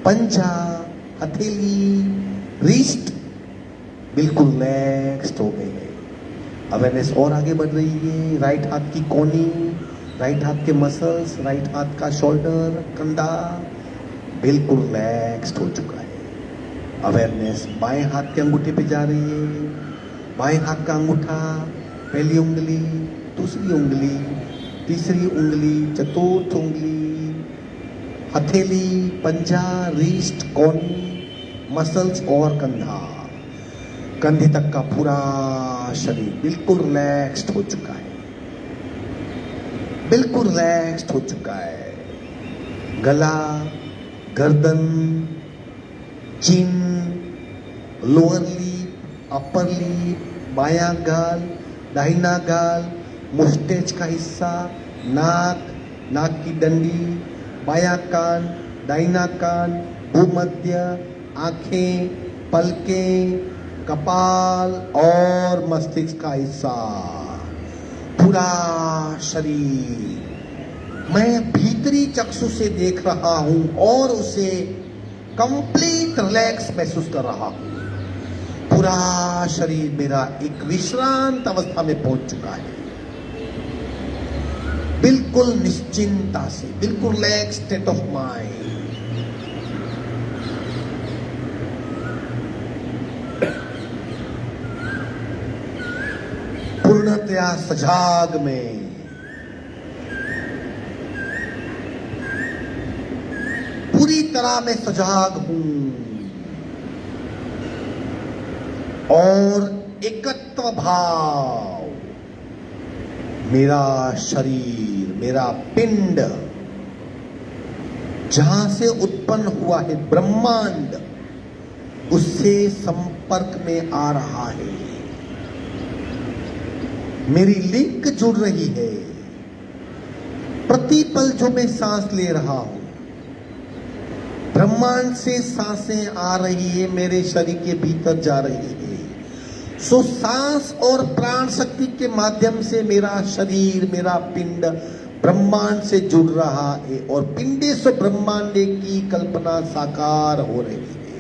पंजा, हथेली, रिस्ट बिल्कुल रिलैक्स्ड हो गए हैं। अवेयरनेस और आगे बढ़ रही है। राइट हाथ की कोनी, राइट हाथ के मसल्स, राइट हाथ का शोल्डर, कंधा बिल्कुल रिलैक्स्ड हो चुका है। अवेयरनेस बाएं हाथ के अंगूठे पे जा रही है। बाएं हाथ का अंगूठा, पहली उंगली, दूसरी उंगली, तीसरी उंगली, चतुर्थ उंगली, हथेली, पंजा, रिस्ट, कोनी, मसल्स और कंधा, कंधे तक का पूरा शरीर बिल्कुल रिलैक्स्ड हो चुका है। बिल्कुल रिलैक्स्ड हो चुका है। गला, गर्दन, चिन, लोअर लिप, अपर लिप, बायां गाल, दाहिना गाल, मुस्टेच का हिस्सा, नाक, नाक की डंडी, बायां कान, दाहिना कान, भूमध्य, आंखें, पलकें, कपाल और मस्तिष्क का हिस्सा, पूरा शरीर मैं भीतरी चक्षु से देख रहा हूं और उसे कंप्लीट रिलैक्स महसूस कर रहा हूं। पूरा शरीर मेरा एक विश्रांत अवस्था में पहुंच चुका है, बिल्कुल निश्चिंतता से, बिल्कुल रिलैक्स स्टेट ऑफ माइंड। पूर्णतया सजाग में, पूरी तरह मैं सजाग हूं और एकत्व भाव, मेरा शरीर, मेरा पिंड जहां से उत्पन्न हुआ है ब्रह्मांड, उससे संपर्क में आ रहा है। मेरी लिंक जुड़ रही है। प्रतिपल जो मैं सांस ले रहा हूं, ब्रह्मांड से सांसें आ रही है, मेरे शरीर के भीतर जा रही है। सो सांस और प्राण शक्ति के माध्यम से मेरा शरीर, मेरा पिंड ब्रह्मांड से जुड़ रहा है और पिंडे से ब्रह्मांडे की कल्पना साकार हो रही है।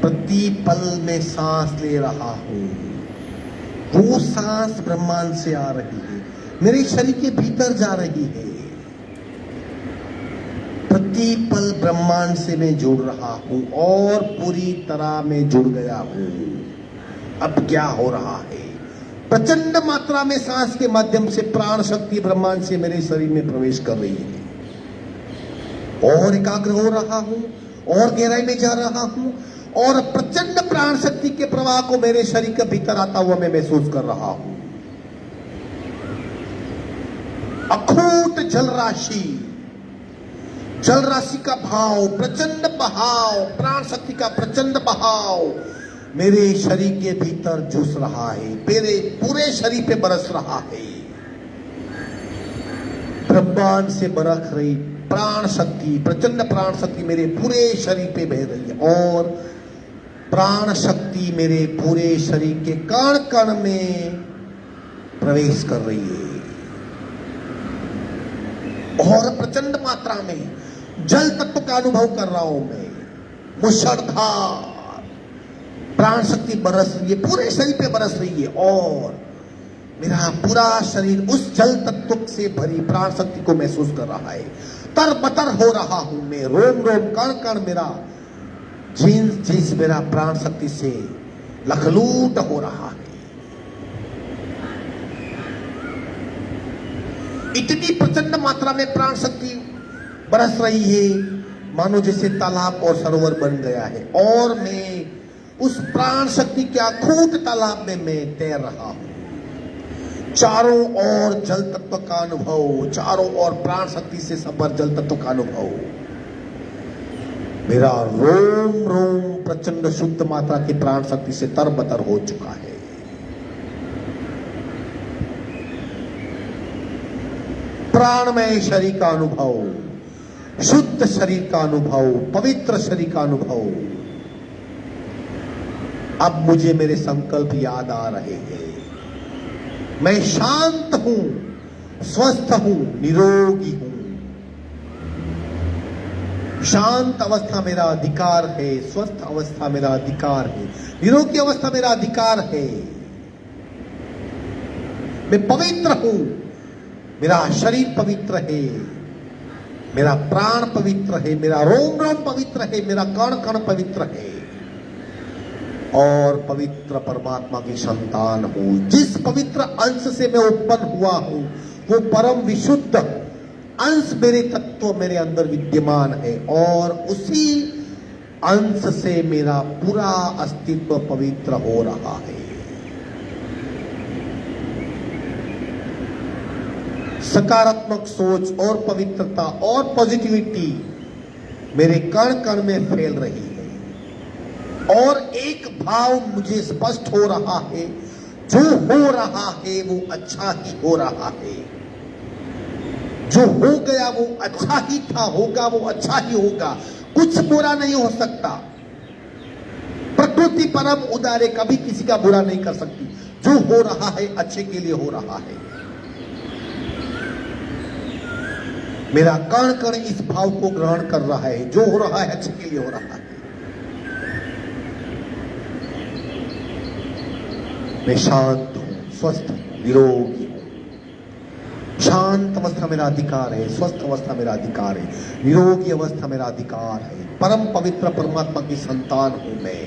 प्रतिपल में सांस ले रहा हूं, वो सांस ब्रह्मांड से आ रही है, मेरे शरीर के भीतर जा रही है। प्रतिपल ब्रह्मांड से मैं जुड़ रहा हूं और पूरी तरह मैं जुड़ गया हूं। अब क्या हो रहा है? प्रचंड मात्रा में सांस के माध्यम से प्राण शक्ति ब्रह्मांड से मेरे शरीर में प्रवेश कर रही है और एकाग्र हो रहा हूं और गहराई में जा रहा हूं और प्रचंड प्राण शक्ति के प्रवाह को मेरे शरीर के भीतर आता हुआ मैं महसूस कर रहा हूं। अखूट जल राशि का भाव, प्रचंड बहाव, प्राण शक्ति का प्रचंड बहाव मेरे शरीर के भीतर जूस रहा है, मेरे पूरे शरीर पे बरस रहा है। ब्रह्मांड से बरस रही प्राण शक्ति, प्रचंड प्राण शक्ति मेरे पूरे शरीर पे बह रही है और प्राण शक्ति मेरे पूरे शरीर के कण कण में प्रवेश कर रही है और प्रचंड मात्रा में जल तत्व का अनुभव कर रहा हूं मैं। मुसलधार प्राण शक्ति बरस रही है, पूरे शरीर पे बरस रही है और मेरा पूरा शरीर उस जल तत्व से भरी प्राण शक्ति को महसूस कर रहा है। तरबतर हो रहा हूं मैं, रोम रोम कण कण मेरा जिस मेरा प्राण शक्ति से लखलूट हो रहा है। इतनी प्रचंड मात्रा में प्राण शक्ति बरस रही है मानो जैसे तालाब और सरोवर बन गया है और मैं उस प्राण शक्ति के अखूट तालाब में मैं तैर रहा हूं। चारों ओर जल तत्व का अनुभव, चारों ओर प्राण शक्ति से सबर जल तत्व का अनुभव। मेरा रोम रोम प्रचंड शुद्ध मात्रा की प्राण शक्ति से तरबतर हो चुका है। प्राणमय शरीर का अनुभव, शुद्ध शरीर का अनुभव, पवित्र शरीर का अनुभव। अब मुझे मेरे संकल्प याद आ रहे हैं। मैं शांत हूं, स्वस्थ हूं, निरोगी हूं। शांत अवस्था मेरा अधिकार है, स्वस्थ अवस्था मेरा अधिकार है, निरोगी अवस्था मेरा अधिकार है। मैं पवित्र हूं, मेरा शरीर पवित्र है, मेरा प्राण पवित्र है, मेरा रोम रोम पवित्र है, मेरा कण कण पवित्र है और पवित्र परमात्मा की संतान हूं। जिस पवित्र अंश से मैं उत्पन्न हुआ हूं वो परम विशुद्ध अंश मेरे तत्व मेरे अंदर विद्यमान है और उसी अंश से मेरा पूरा अस्तित्व पवित्र हो रहा है। सकारात्मक सोच और पवित्रता और पॉजिटिविटी मेरे कण कण में फैल रही है और एक भाव मुझे स्पष्ट हो रहा है, जो हो रहा है वो अच्छा ही हो रहा है। जो हो गया वो अच्छा ही था, होगा वो अच्छा ही होगा, कुछ बुरा नहीं हो सकता। प्रकृति परम उदार है, कभी किसी का बुरा नहीं कर सकती। जो हो रहा है अच्छे के लिए हो रहा है। मेरा कण कण इस भाव को ग्रहण कर रहा है, जो हो रहा है अच्छे के लिए हो रहा है। मैं शांत हूं, स्वस्थ हूं, निरोगी हूं। शांत अवस्था मेरा अधिकार है, स्वस्थ अवस्था मेरा अधिकार है, निरोगी अवस्था मेरा अधिकार है। परम पवित्र परमात्मा की संतान हूं मैं।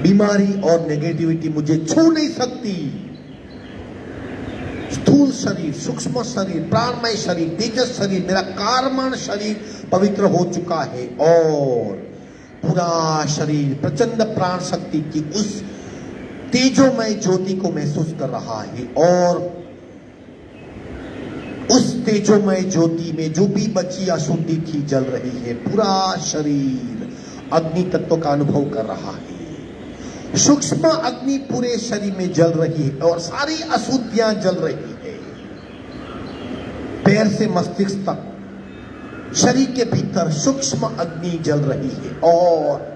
बीमारी और नेगेटिविटी मुझे छू नहीं सकती। स्थूल शरीर, सूक्ष्म शरीर, प्राणमय शरीर, तेजस शरीर, मेरा कार्मण शरीर पवित्र हो चुका है और पूरा शरीर प्रचंड प्राण शक्ति की उस तेजोमय ज्योति को महसूस कर रहा है। और उस तेजोमय ज्योति में जो भी बची अशुद्धि थी जल रही है। पूरा शरीर अग्नि तत्व का अनुभव कर रहा है। सूक्ष्म अग्नि पूरे शरीर में जल रही है और सारी अशुद्धियां जल रही है। पैर से मस्तिष्क तक शरीर के भीतर सूक्ष्म अग्नि जल रही है और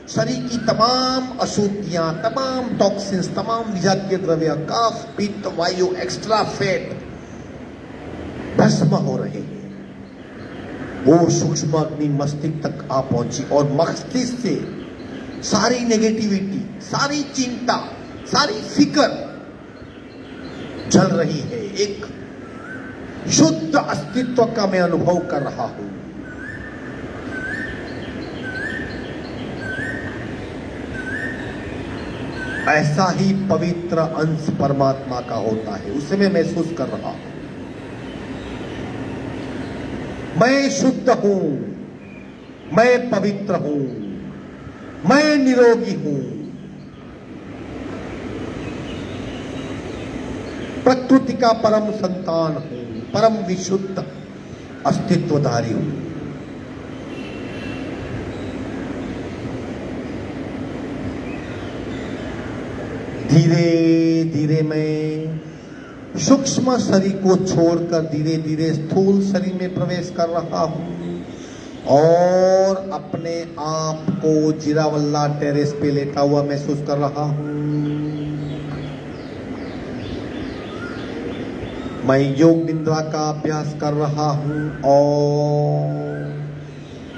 शरीर की तमाम अशुद्धियां, तमाम टॉक्सिन्स, तमाम विजातीय द्रव्य, कफ, पित्त, वायु, एक्स्ट्रा फैट भस्म हो रहे हैं। वो सूक्ष्म अग्नि मस्तिष्क तक आ पहुंची और मस्तिष्क से सारी नेगेटिविटी, सारी चिंता, सारी फिक्र जल रही है। एक शुद्ध अस्तित्व का मैं अनुभव कर रहा हूं। ऐसा ही पवित्र अंश परमात्मा का होता है, उसे मैं महसूस कर रहा हूं। मैं शुद्ध हूं, मैं पवित्र हूं, मैं निरोगी हूं, प्रकृति का परम संतान हूं, परम विशुद्ध अस्तित्वधारी हूं। धीरे धीरे मैं सूक्ष्म शरीर को छोड़कर धीरे धीरे स्थूल शरीर में प्रवेश कर रहा हूं और अपने आप को जिरावल्ला टेरेस पे लेटा हुआ महसूस कर रहा हूं। मैं योग निद्रा का अभ्यास कर रहा हूं और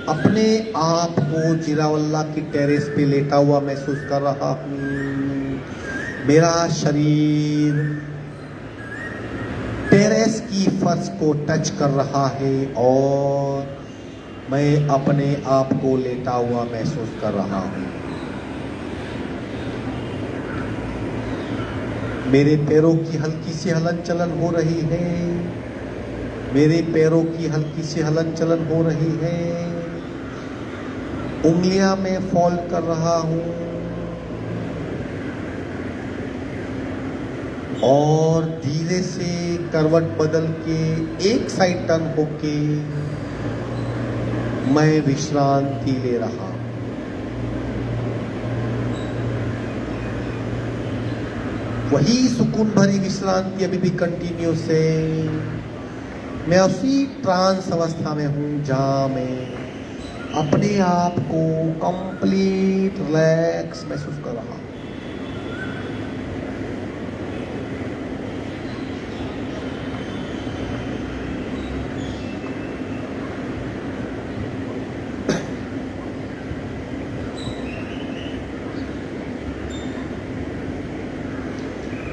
अपने आप को जिरावल्ला की टेरेस पे लेटा हुआ महसूस कर रहा हूं। मेरा शरीर टेरेस की फर्श को टच कर रहा है और मैं अपने आप को लेटा हुआ महसूस कर रहा हूं। मेरे पैरों की हल्की सी हलन चलन हो रही है। मेरे पैरों की हल्की सी हलन चलन हो रही है। उंगलियां मैं फॉल कर रहा हूं और धीरे से करवट बदल के एक साइड टर्न होके मैं विश्रांति ले रहा हूं। वही सुकून भरी विश्रांति अभी भी कंटिन्यू से मैं उसी ट्रांस अवस्था में हूं जहां मैं अपने आप को कंप्लीट रिलैक्स महसूस कर रहा हूं।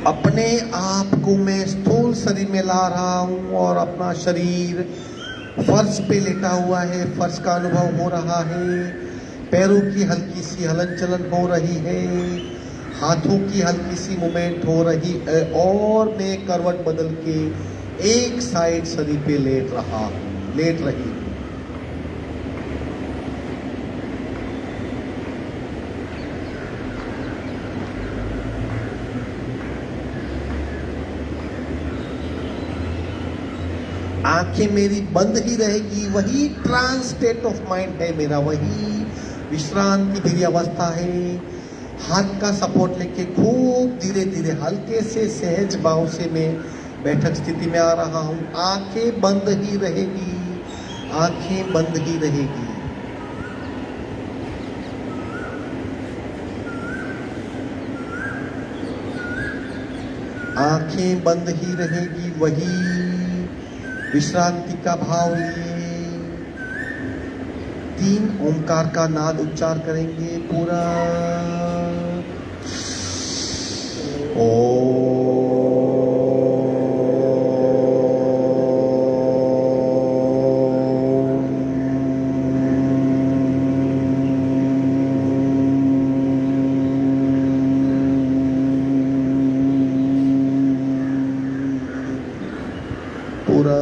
अपने आप को मैं स्थूल शरीर में ला रहा हूं और अपना शरीर फर्श पे लेटा हुआ है। फर्श का अनुभव हो रहा है। पैरों की हल्की सी हलन चलन हो रही है। हाथों की हल्की सी मूवमेंट हो रही है और मैं करवट बदल के एक साइड शरीर पे लेट रही हूं। आंखें मेरी बंद ही रहेगी। वही ट्रांस स्टेट ऑफ माइंड है मेरा, वही विश्रांति मेरी अवस्था है। हाथ का सपोर्ट लेके खूब धीरे धीरे हल्के से सहज भाव से मैं बैठक स्थिति में आ रहा हूं। आंखें बंद ही रहेगी, आंखें बंद ही रहेगी। आंखें बंद ही रहेगी, वही विश्रांति का भाव लिए 3 ओंकार का नाद उच्चार करेंगे पूरा। ओ पूरा पूरा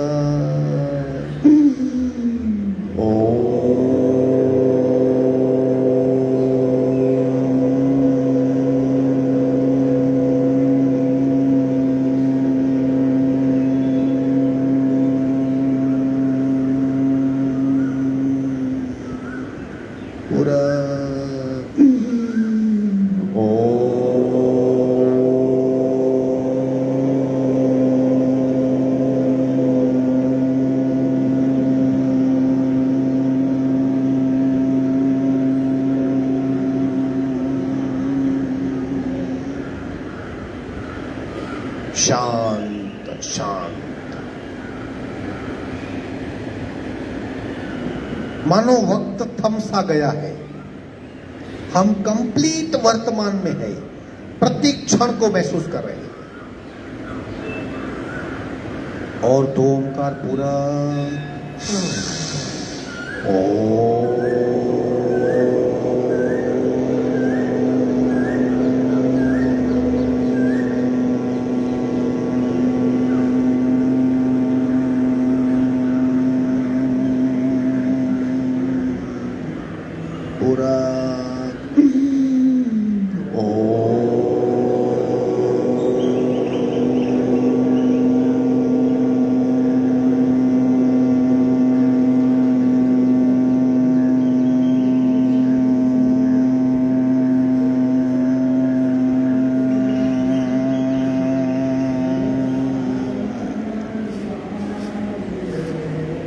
शांत शांत। मानो वक्त थम सा गया है, हम कंप्लीट वर्तमान में है, प्रत्येक क्षण को महसूस कर रहे हैं। और 2 ओंकार पूरा पूरा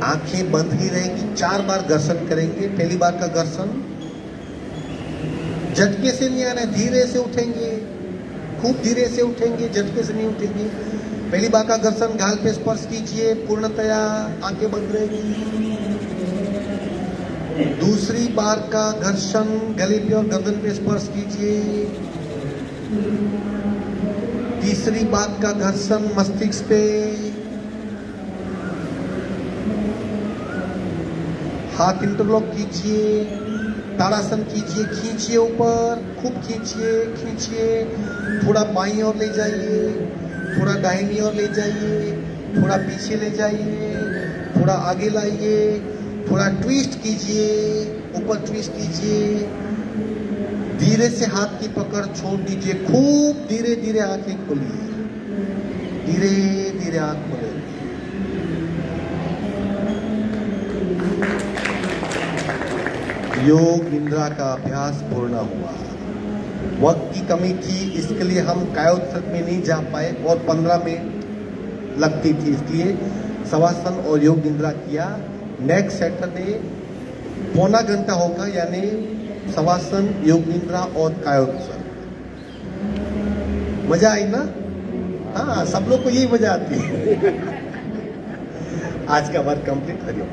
आंखें बंद ही रहेगी। 4 बार घर्षण करेंगे। पहली बार का घर्षण झटके से नहीं आना, धीरे से उठेंगे, खूब धीरे से उठेंगे, झटके से नहीं उठेंगे। पहली बार का घर्षण गाल पे स्पर्श कीजिए, पूर्णतया आंखें बंद रहेगी। दूसरी बार का घर्षण गले पे और गर्दन पे स्पर्श कीजिए। तीसरी बार का घर्षण मस्तिष्क पे। हाथ इंटरलॉक कीजिए, ताड़ासन कीजिए, खींचिए ऊपर, खूब खींचिए खींचिए। थोड़ा बाईं ओर ले जाइए, थोड़ा दाहिनी ओर ले जाइए, थोड़ा पीछे ले जाइए, थोड़ा आगे लाइए, थोड़ा ट्विस्ट कीजिए, ऊपर ट्विस्ट कीजिए। धीरे से हाथ की पकड़ छोड़ दीजिए, खूब धीरे धीरे आंखें खोलिए, धीरे धीरे आंख खोलिए। योग निद्रा का अभ्यास पूर्ण हुआ। वक्त की कमी थी, इसके लिए हम कायोत्सर्ग में नहीं जा पाए और 15 मिनट लगती थी, इसलिए शवासन और योग निद्रा किया। नेक्स्ट सैटरडे 1.25 घंटा होगा, यानी शवासन, योग निद्रा और कायोत्सर्ग। मजा आई ना? हाँ, सब लोग को यही मजा आती है। आज का वर्क कंप्लीट करिए।